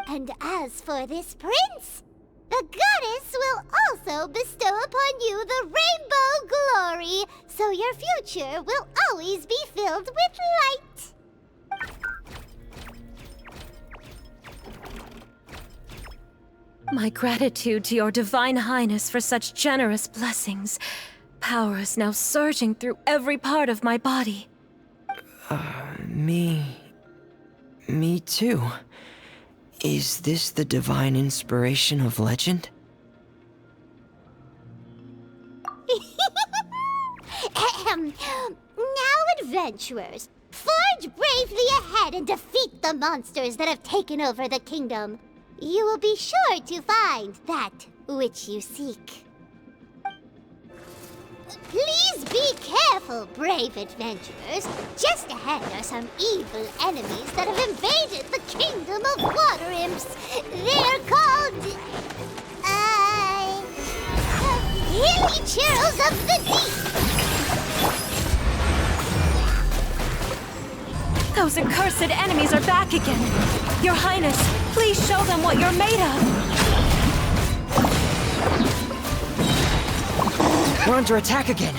And as for this prince, the goddess will also bestow upon you the rainbow glory, so your future will always be filled with light. My gratitude to your Divine Highness for such generous blessings. Power is now surging through every part of my body. Me too. Is this the divine inspiration of legend? Ahem. Now, adventurers, forge bravely ahead and defeat the monsters that have taken over the kingdom. You will be sure to find that which you seek. Please be careful, brave adventurers. Just ahead are some evil enemies that have invaded the kingdom of water imps. They're called... Hilly Churls of the Deep. Those accursed enemies are back again. Your Highness, please show them what you're made of. We're under attack again.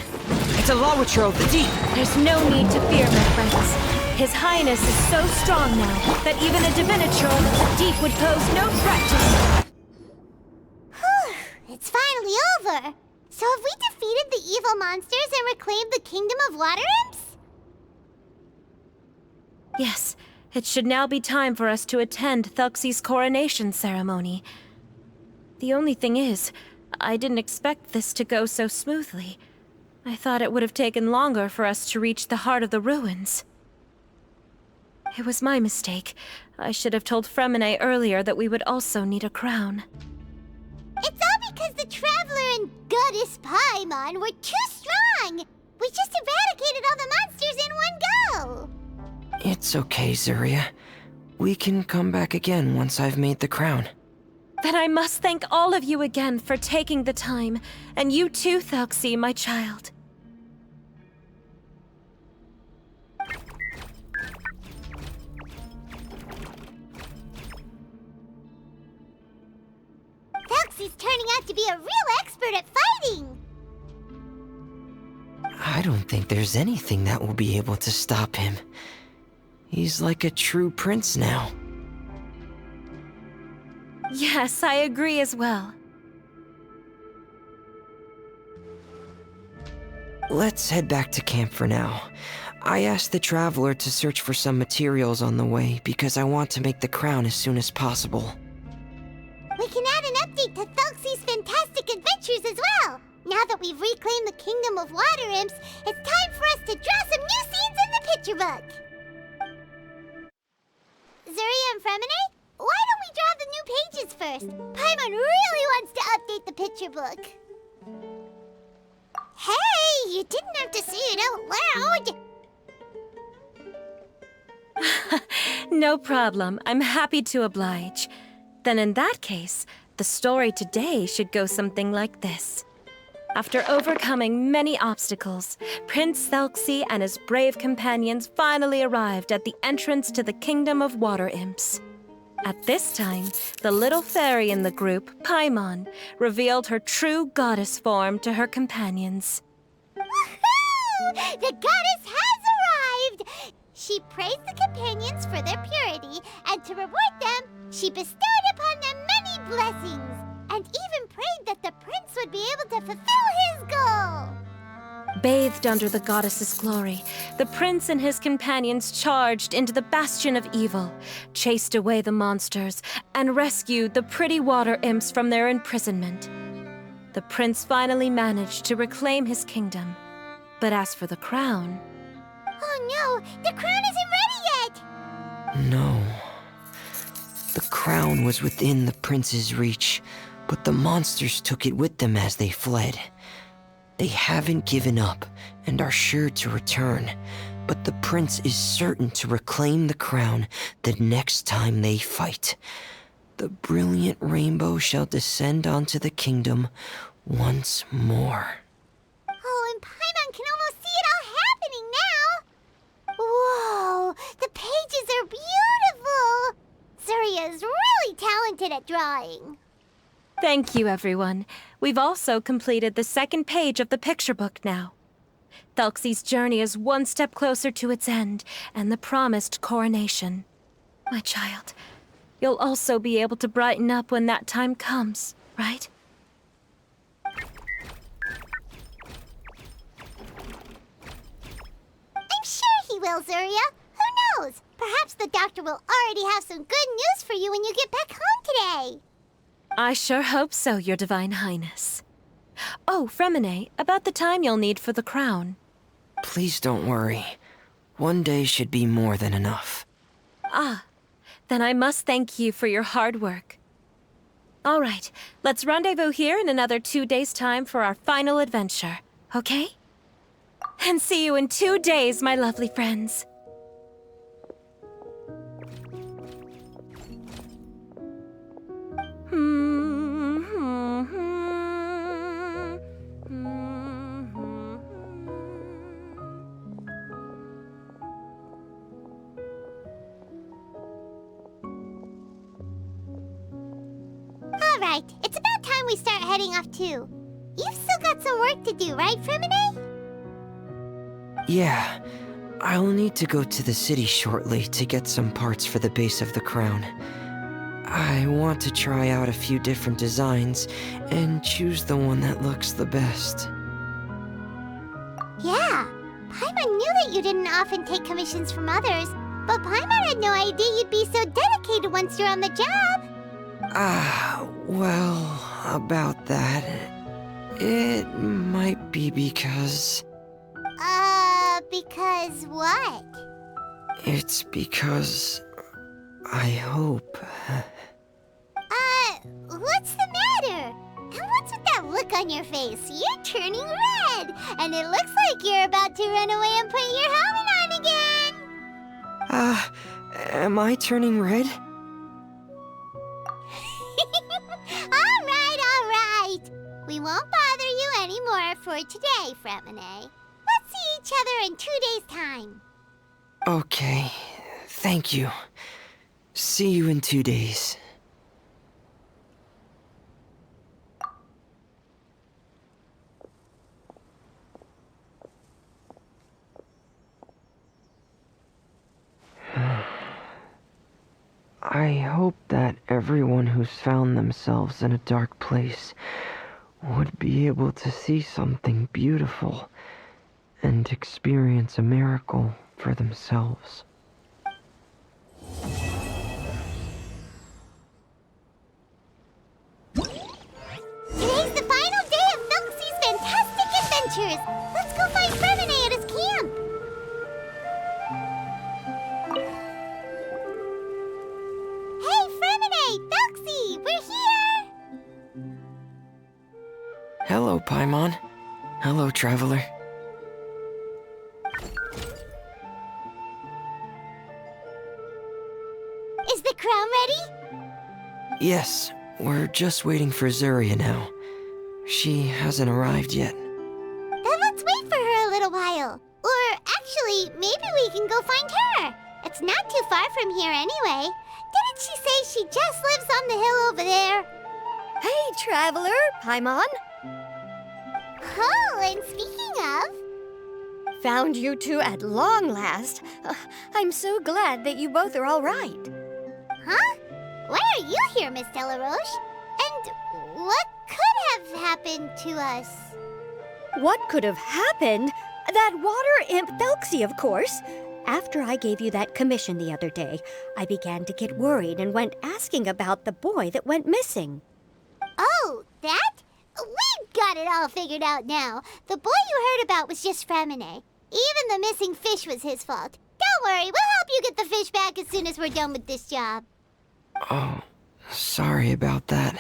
It's a Lawitcher of the Deep. There's no need to fear, my friends. His Highness is so strong now that even a Diviniture of the Deep would pose no threat to him. Whew, it's finally over. So have we defeated the evil monsters and reclaimed the kingdom of water imps? Yes, it should now be time for us to attend Thelxie's coronation ceremony. The only thing is, I didn't expect this to go so smoothly. I thought it would have taken longer for us to reach the heart of the ruins. It was my mistake. I should have told Fremine earlier that we would also need a crown. It's all because the Traveler and Goddess Paimon were too strong! We just eradicated all the monsters in one go! It's okay, Zuria. We can come back again once I've made the crown. Then I must thank all of you again for taking the time, and you too, Thelxie, my child. Thelxie's turning out to be a real expert at fighting! I don't think there's anything that will be able to stop him. He's like a true prince now. Yes, I agree as well. Let's head back to camp for now. I asked the Traveler to search for some materials on the way because I want to make the crown as soon as possible. We can add an update to Thelxie's fantastic adventures as well! Now that we've reclaimed the kingdom of water imps, it's time for us to draw some new scenes in the picture book! Zuria and Fremine, why don't we draw the new pages first? Paimon really wants to update the picture book. Hey, you didn't have to say it out loud! No problem. I'm happy to oblige. Then in that case, the story today should go something like this. After overcoming many obstacles, Prince Thelxie and his brave companions finally arrived at the entrance to the Kingdom of Water Imps. At this time, the little fairy in the group, Paimon, revealed her true goddess form to her companions. Woohoo! The goddess has arrived! She praised the companions for their purity, and to reward them, she bestowed upon them many blessings, and even prayed that the prince would be able to fulfill his goal. Bathed under the goddess's glory, the prince and his companions charged into the bastion of evil, chased away the monsters, and rescued the pretty water imps from their imprisonment. The prince finally managed to reclaim his kingdom. But as for the crown... Oh no, the crown isn't ready yet! No. The crown was within the prince's reach, but the monsters took it with them as they fled. They haven't given up and are sure to return, but the prince is certain to reclaim the crown the next time they fight. The brilliant rainbow shall descend onto the kingdom once more. Oh, and Paimon can almost see it all happening now! Whoa, the pages are beautiful! Zuria is really talented at drawing. Thank you, everyone. We've also completed the second page of the picture book now. Thelxie's journey is one step closer to its end, and the promised coronation. My child, you'll also be able to brighten up when that time comes, right? I'm sure he will, Zuria. Who knows? Perhaps the doctor will already have some good news for you when you get back home today. I sure hope so, Your Divine Highness. Oh, Fremine, about the time you'll need for the crown. Please don't worry. One day should be more than enough. Ah, then I must thank you for your hard work. All right, let's rendezvous here in another 2 days' time for our final adventure, okay? And see you in 2 days, my lovely friends. Alright, it's about time we start heading off too. You've still got some work to do, right, Fremine? Yeah, I'll need to go to the city shortly to get some parts for the base of the crown. I want to try out a few different designs and choose the one that looks the best. Yeah, Paimon knew that you didn't often take commissions from others, but Paimon had no idea you'd be so dedicated once you're on the job. Well, about that, it might be because... Because what? It's because... I hope... What's the matter? And what's with that look on your face? You're turning red, and it looks like you're about to run away and put your helmet on again. Am I turning red? All right. We won't bother you anymore for today, Fremine. Let's see each other in 2 days' time. Okay, thank you. See you in 2 days. I hope that everyone who's found themselves in a dark place would be able to see something beautiful and experience a miracle for themselves. Today's the final day of Thelxie's fantastic adventures. Let's go find Fremine at his camp. Hey, Fremine! Thelxie! We're here! Hello, Paimon. Hello, traveler. Is the crown ready? Yes, we're just waiting for Zuria now. She hasn't arrived yet. Then let's wait for her a little while. Or actually, maybe we can go find her. It's not too far from here anyway. Didn't she say she just lives on the hill over there? Hey, traveler, Paimon. Oh, and speaking of... Found you two at long last. I'm so glad that you both are all right. Huh? Why are you here, Miss Delaroche? And what could have happened to us? What could have happened? That water imp Thelxie, of course. After I gave you that commission the other day, I began to get worried and went asking about the boy that went missing. Oh, that? We've got it all figured out now. The boy you heard about was just Fremine. Even the missing fish was his fault. Don't worry, we'll help you get the fish back as soon as we're done with this job. Oh, sorry about that.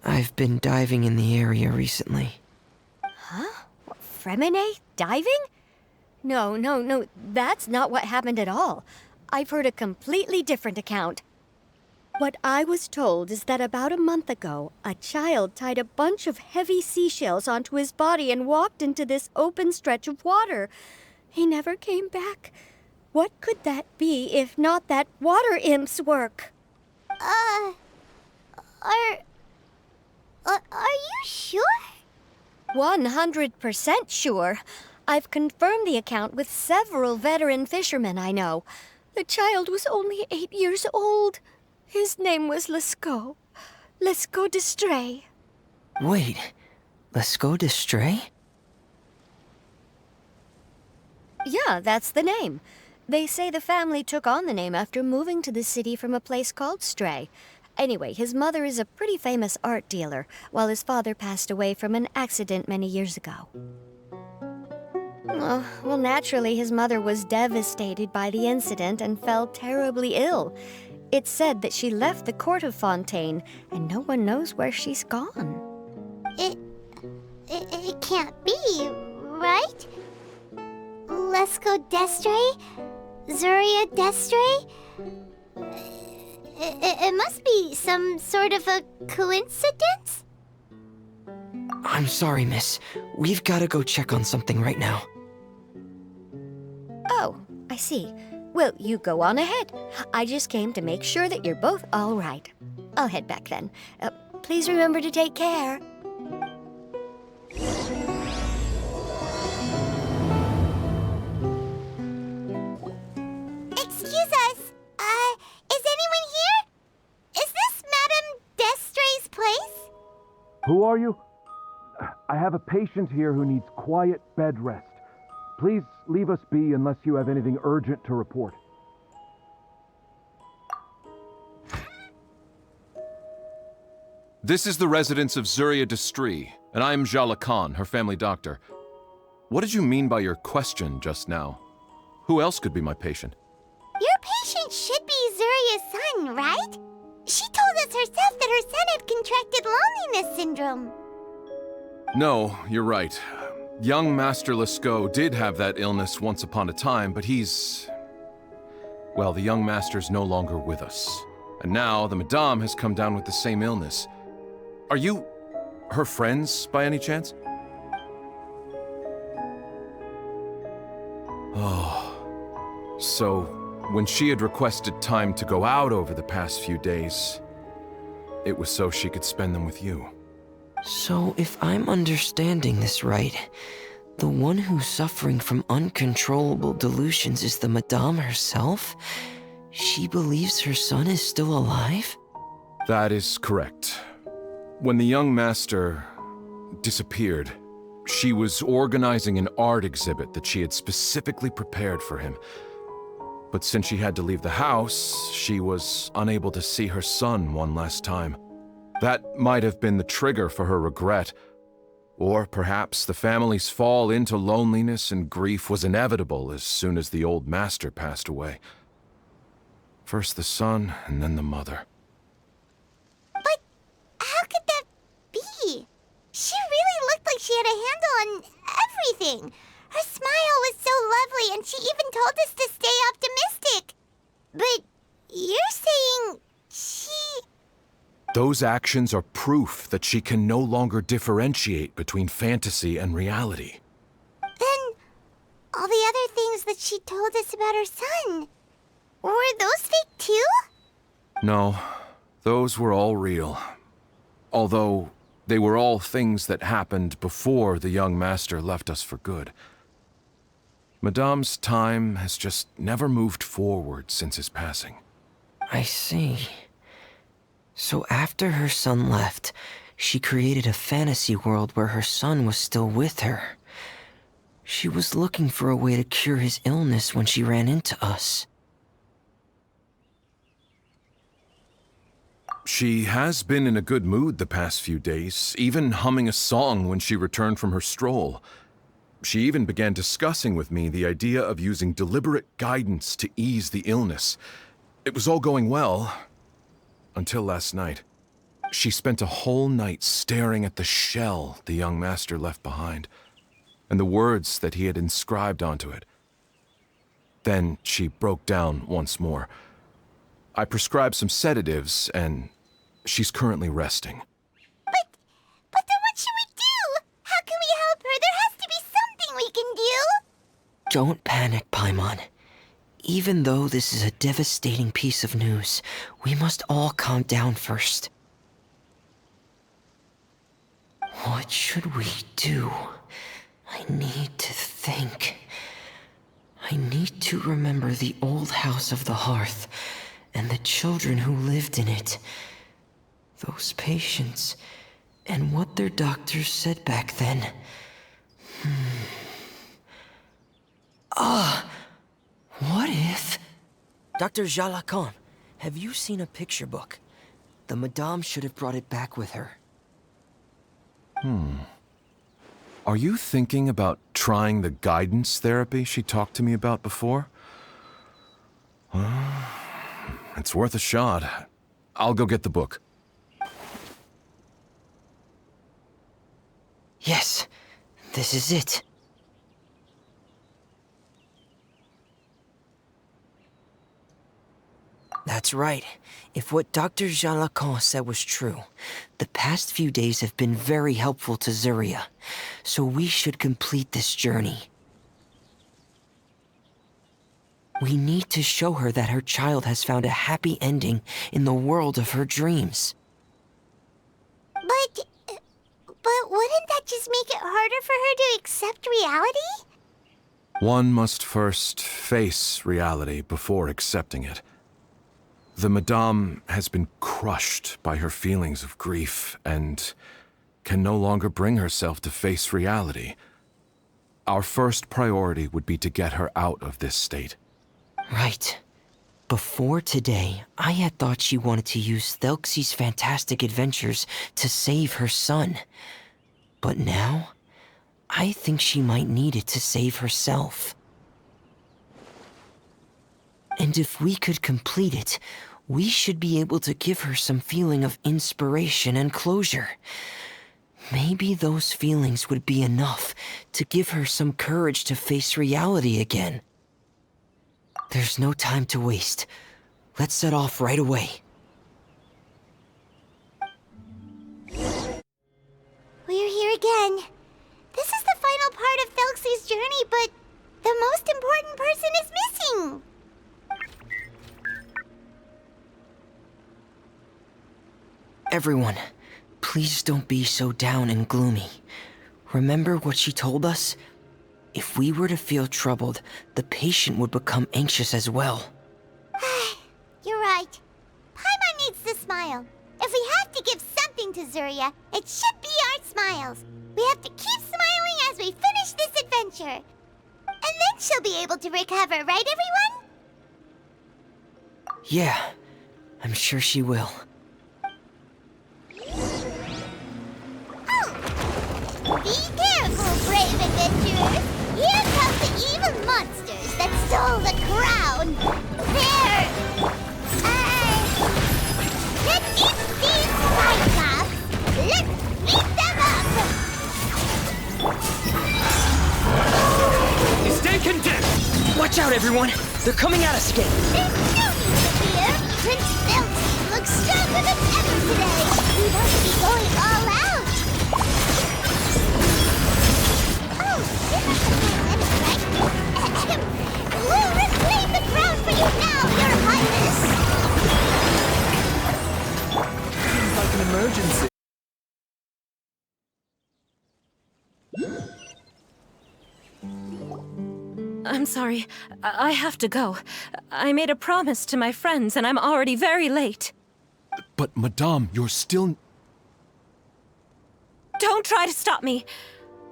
I've been diving in the area recently. Huh? Fremine? Diving? No, that's not what happened at all. I've heard a completely different account. What I was told is that about a month ago, a child tied a bunch of heavy seashells onto his body and walked into this open stretch of water. He never came back. What could that be if not that water imp's work? Are you sure? 100% sure. I've confirmed the account with several veteran fishermen I know. The child was only 8 years old. His name was Lescaut. Lescaut d'Estray. Wait, Lescaut d'Estray? Yeah, that's the name. They say the family took on the name after moving to the city from a place called Stray. Anyway, his mother is a pretty famous art dealer, while his father passed away from an accident many years ago. Oh, well, naturally, his mother was devastated by the incident and fell terribly ill. It's said that she left the court of Fontaine, and no one knows where she's gone. It can't be, right? Lescaut d'Estray? Zuria d'Estray? It must be some sort of a coincidence? I'm sorry, miss. We've got to go check on something right now. Oh, I see. Well, you go on ahead. I just came to make sure that you're both all right. I'll head back then. Please remember to take care. Excuse us. Is anyone here? Is this Madame d'Estray's place? Who are you? I have a patient here who needs quiet bed rest. Please leave us be unless you have anything urgent to report. This is the residence of Zuria d'Estray, and I'm Jala Khan, her family doctor. What did you mean by your question just now? Who else could be my patient? Your patient should be Zuria's son, right? She told us herself that her son had contracted loneliness syndrome. No, you're right. Young Master Lescaut did have that illness once upon a time, but well, the young master's no longer with us. And now the Madame has come down with the same illness. Are you her friends, by any chance? Oh, so when she had requested time to go out over the past few days, it was so she could spend them with you. So, if I'm understanding this right, the one who's suffering from uncontrollable delusions is the Madame herself? She believes her son is still alive? That is correct. When the young master disappeared, she was organizing an art exhibit that she had specifically prepared for him. But since she had to leave the house, she was unable to see her son one last time. That might have been the trigger for her regret. Or perhaps the family's fall into loneliness and grief was inevitable as soon as the old master passed away. First the son, and then the mother. But how could that be? She really looked like she had a handle on everything. Her smile was so lovely, and she even told us to stay optimistic. But you're saying she... Those actions are proof that she can no longer differentiate between fantasy and reality. Then all the other things that she told us about her son, were those fake too? No, those were all real. Although they were all things that happened before the young master left us for good. Madame's time has just never moved forward since his passing. I see. So after her son left, she created a fantasy world where her son was still with her. She was looking for a way to cure his illness when she ran into us. She has been in a good mood the past few days, even humming a song when she returned from her stroll. She even began discussing with me the idea of using deliberate guidance to ease the illness. It was all going well, until last night. She spent a whole night staring at the shell the young master left behind, and the words that he had inscribed onto it. Then she broke down once more. I prescribed some sedatives, and she's currently resting. But then what should we do? How can we help her? There has to be something we can do. Don't panic, Paimon. Even though this is a devastating piece of news, we must all calm down first. What should we do? I need to think. I need to remember the old house of the hearth and the children who lived in it. Those patients, and what their doctors said back then. What if... Dr. Jalacan, have you seen a picture book? The Madame should have brought it back with her. Are you thinking about trying the guidance therapy she talked to me about before? It's worth a shot. I'll go get the book. Yes, this is it. That's right. If what Dr. Jean Lacan said was true, the past few days have been very helpful to Zuria, so we should complete this journey. We need to show her that her child has found a happy ending in the world of her dreams. But wouldn't that just make it harder for her to accept reality? One must first face reality before accepting it. The Madame has been crushed by her feelings of grief and can no longer bring herself to face reality. Our first priority would be to get her out of this state. Right. Before today, I had thought she wanted to use Thelxie's fantastic adventures to save her son. But now, I think she might need it to save herself. And if we could complete it, we should be able to give her some feeling of inspiration and closure. Maybe those feelings would be enough to give her some courage to face reality again. There's no time to waste. Let's set off right away. We're here again. This is the final part of Thelxie's journey, but the most important person is missing. Everyone, please don't be so down and gloomy. Remember what she told us? If we were to feel troubled, the patient would become anxious as well. You're right. Paimon needs to smile. If we have to give something to Zuria, it should be our smiles. We have to keep smiling as we finish this adventure. And then she'll be able to recover, right everyone? Yeah, I'm sure she will. Be careful, brave adventurers! Here come the evil monsters that stole the crown! There! Let's eat these Cyclops! Let's beat them up! Stay condemned! Watch out, everyone! They're coming at us again! There's no need to fear! Prince Thelxie looks stronger than ever today! We must be going all out! We'll reclaim the crown for you now, Your Highness! Seems like an emergency. sorry. I have to go. I made a promise to my friends, and I'm already very late. But, Madame, you're still... Don't try to stop me.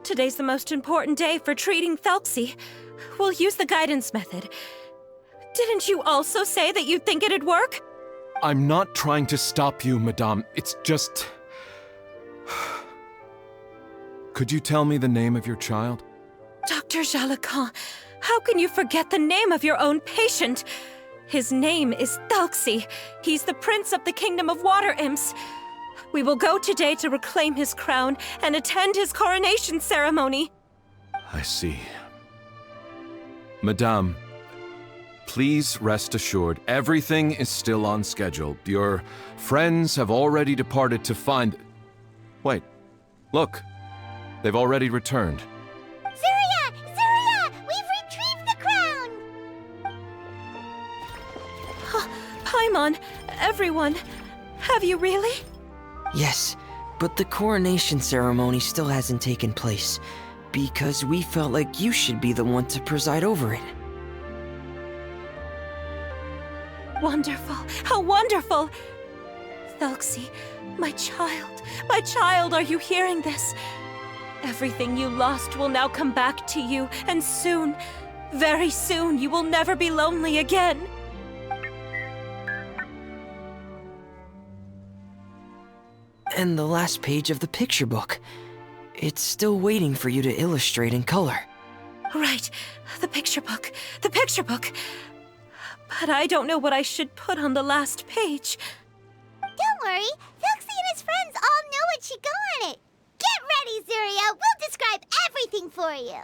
Today's the most important day for treating Thelxie. We'll use the guidance method. Didn't you also say that you'd think it'd work? I'm not trying to stop you, Madame. It's just... Could you tell me the name of your child? Dr. Jalacan, how can you forget the name of your own patient? His name is Thelxie. He's the prince of the kingdom of water imps. We will go today to reclaim his crown and attend his coronation ceremony. I see. Madame, please rest assured, everything is still on schedule. Your friends have already departed to find... Wait, look. They've already returned. Zuria! Zuria! We've retrieved the crown! Paimon, everyone, have you really? Yes, but the coronation ceremony still hasn't taken place, because we felt like you should be the one to preside over it. Wonderful! How wonderful! Thelxie, my child, are you hearing this? Everything you lost will now come back to you, and soon, very soon, you will never be lonely again. And the last page of the picture book. It's still waiting for you to illustrate in color. Right, the picture book. But I don't know what I should put on the last page. Don't worry, Thelxie and his friends all know what should go on it. Get ready, Zuria! We'll describe everything for you.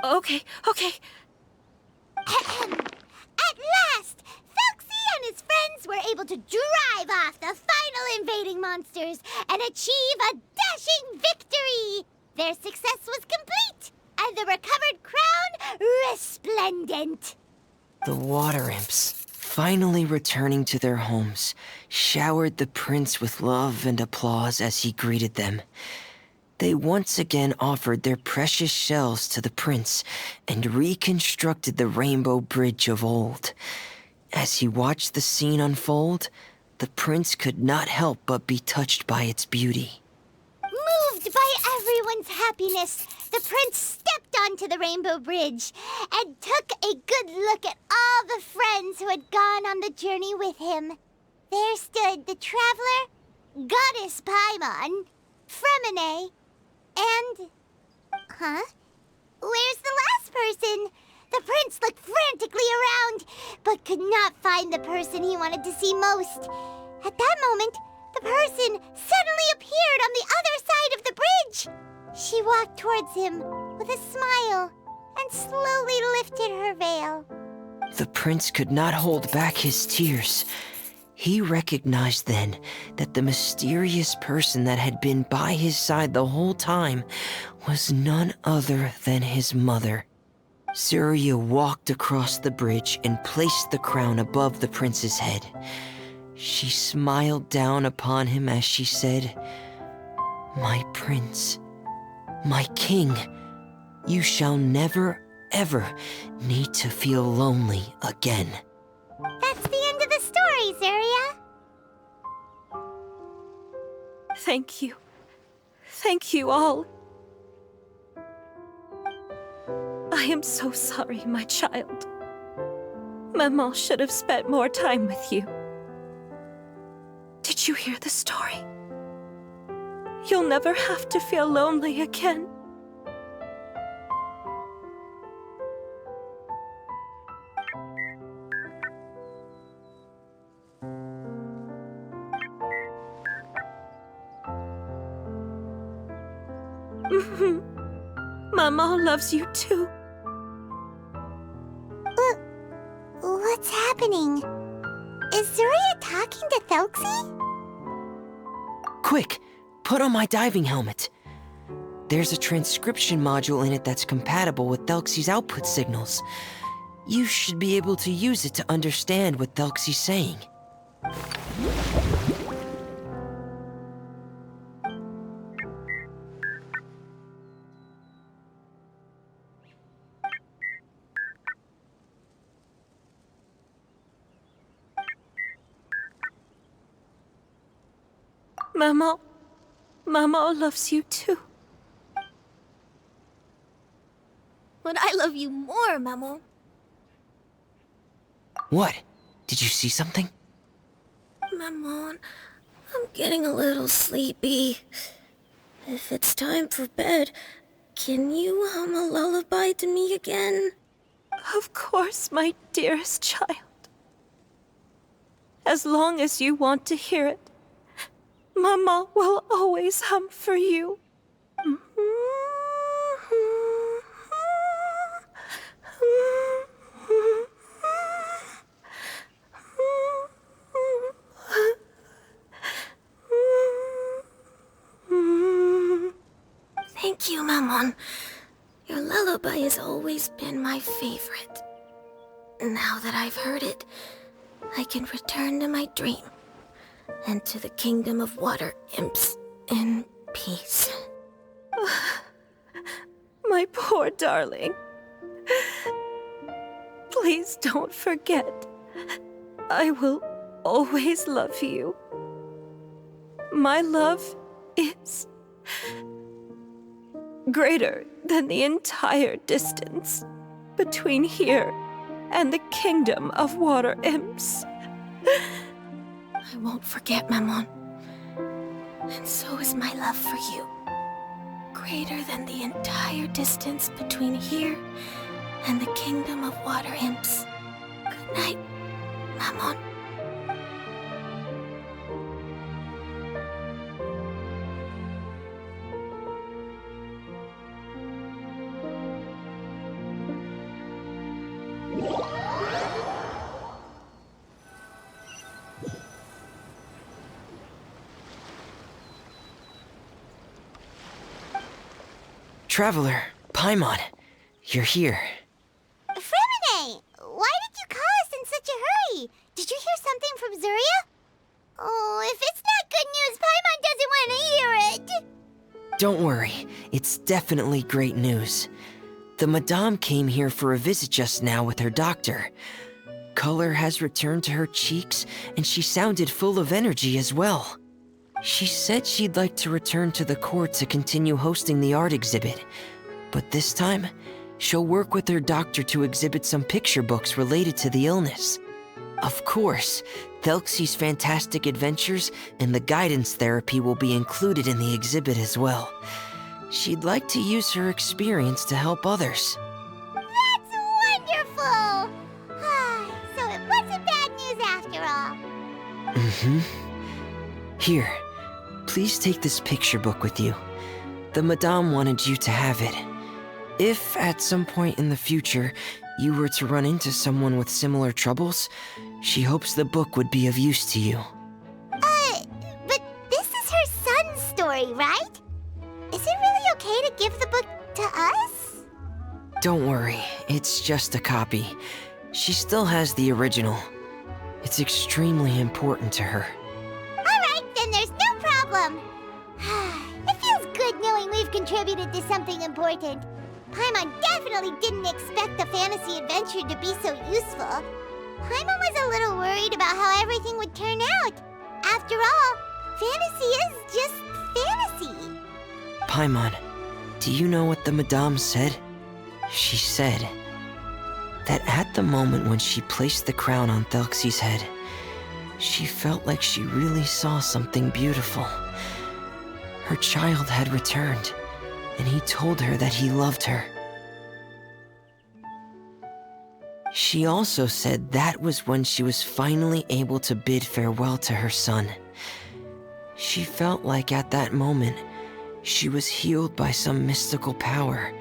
Okay. At last, Thelxie and his friends were able to drive off the final invading monsters and achieve a dashing victory. Their success was complete, and the recovered crown resplendent. The water imps, finally returning to their homes, showered the prince with love and applause as he greeted them. They once again offered their precious shells to the prince and reconstructed the rainbow bridge of old. As he watched the scene unfold, the prince could not help but be touched by its beauty. Moved by everyone's happiness, the prince stepped onto the rainbow bridge and took a good look at all the friends who had gone on the journey with him. There stood the traveler, Goddess Paimon, Fremine, and... Where's the last person? The prince looked frantically around, but could not find the person he wanted to see most. At that moment, the person suddenly appeared on the other side of the bridge. She walked towards him with a smile and slowly lifted her veil. The prince could not hold back his tears. He recognized then that the mysterious person that had been by his side the whole time was none other than his mother. Zuria walked across the bridge and placed the crown above the prince's head. She smiled down upon him as she said, "My prince, my king, you shall never, ever need to feel lonely again." That's the end of the story, Zuria. Thank you. Thank you all. I am so sorry, my child. Maman should have spent more time with you. Did you hear the story? You'll never have to feel lonely again. Maman loves you too. What's happening? Is Zuria talking to Thelxie? Quick, put on my diving helmet. There's a transcription module in it that's compatible with Thelxie's output signals. You should be able to use it to understand what Thelxie's saying. Maman. Maman loves you too. But I love you more, Maman. What? Did you see something? Maman, I'm getting a little sleepy. If it's time for bed, can you hum a lullaby to me again? Of course, my dearest child. As long as you want to hear it, Mama will always hum for you. Thank you, Maman. Your lullaby has always been my favorite. Now that I've heard it, I can return to my dream and to the kingdom of water imps in peace. My poor darling. Please don't forget. I will always love you. My love is greater than the entire distance between here and the kingdom of water imps. I won't forget, Maman. And so is my love for you. Greater than the entire distance between here and the kingdom of water imps. Good night, Maman. Traveler, Paimon, you're here. Fremine! Why did you call us in such a hurry? Did you hear something from Zuria? Oh, if it's not good news, Paimon doesn't want to hear it! Don't worry, it's definitely great news. The Madame came here for a visit just now with her doctor. Color has returned to her cheeks, and she sounded full of energy as well. She said she'd like to return to the court to continue hosting the art exhibit. But this time, she'll work with her doctor to exhibit some picture books related to the illness. Of course, Thelxie's fantastic adventures and the guidance therapy will be included in the exhibit as well. She'd like to use her experience to help others. That's wonderful! So it wasn't bad news after all. Mm-hmm. Here, please take this picture book with you. The Madame wanted you to have it. If at some point in the future you were to run into someone with similar troubles, she hopes the book would be of use to you. But this is her son's story, right? Is it really okay to give the book to us? Don't worry, it's just a copy. She still has the original. It's extremely important to her. Alright, then there's no problem. It feels good knowing we've contributed to something important. Paimon definitely didn't expect the fantasy adventure to be so useful. Paimon was a little worried about how everything would turn out. After all, fantasy is just fantasy. Paimon, do you know what the Madame said? She said that at the moment when she placed the crown on Thelxie's head, she felt like she really saw something beautiful. Her child had returned, and he told her that he loved her. She also said that was when she was finally able to bid farewell to her son. She felt like at that moment, she was healed by some mystical power,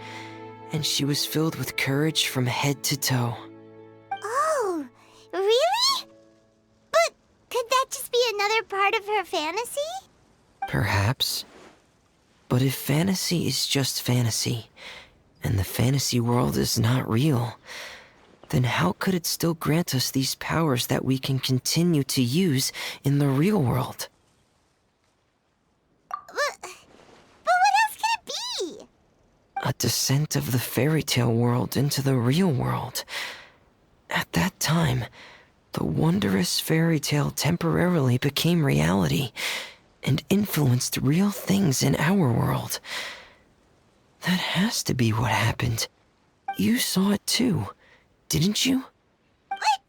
and she was filled with courage from head to toe. Oh, really? But could that just be another part of her fantasy? Perhaps. But if fantasy is just fantasy, and the fantasy world is not real, then how could it still grant us these powers that we can continue to use in the real world? But what else could it be? A descent of the fairy tale world into the real world. At that time, the wondrous fairy tale temporarily became reality, and influenced real things in our world. That has to be what happened. You saw it too, didn't you? What?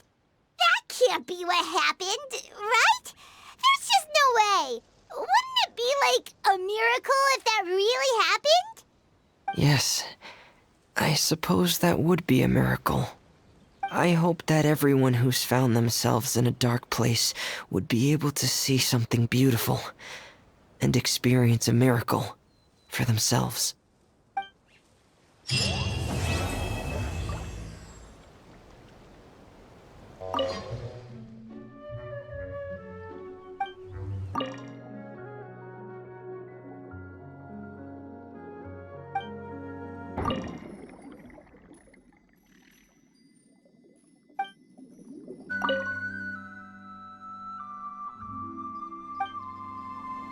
That can't be what happened, right? There's just no way. Wouldn't it be like a miracle if that really happened? Yes, I suppose that would be a miracle. I hope that everyone who's found themselves in a dark place would be able to see something beautiful and experience a miracle for themselves.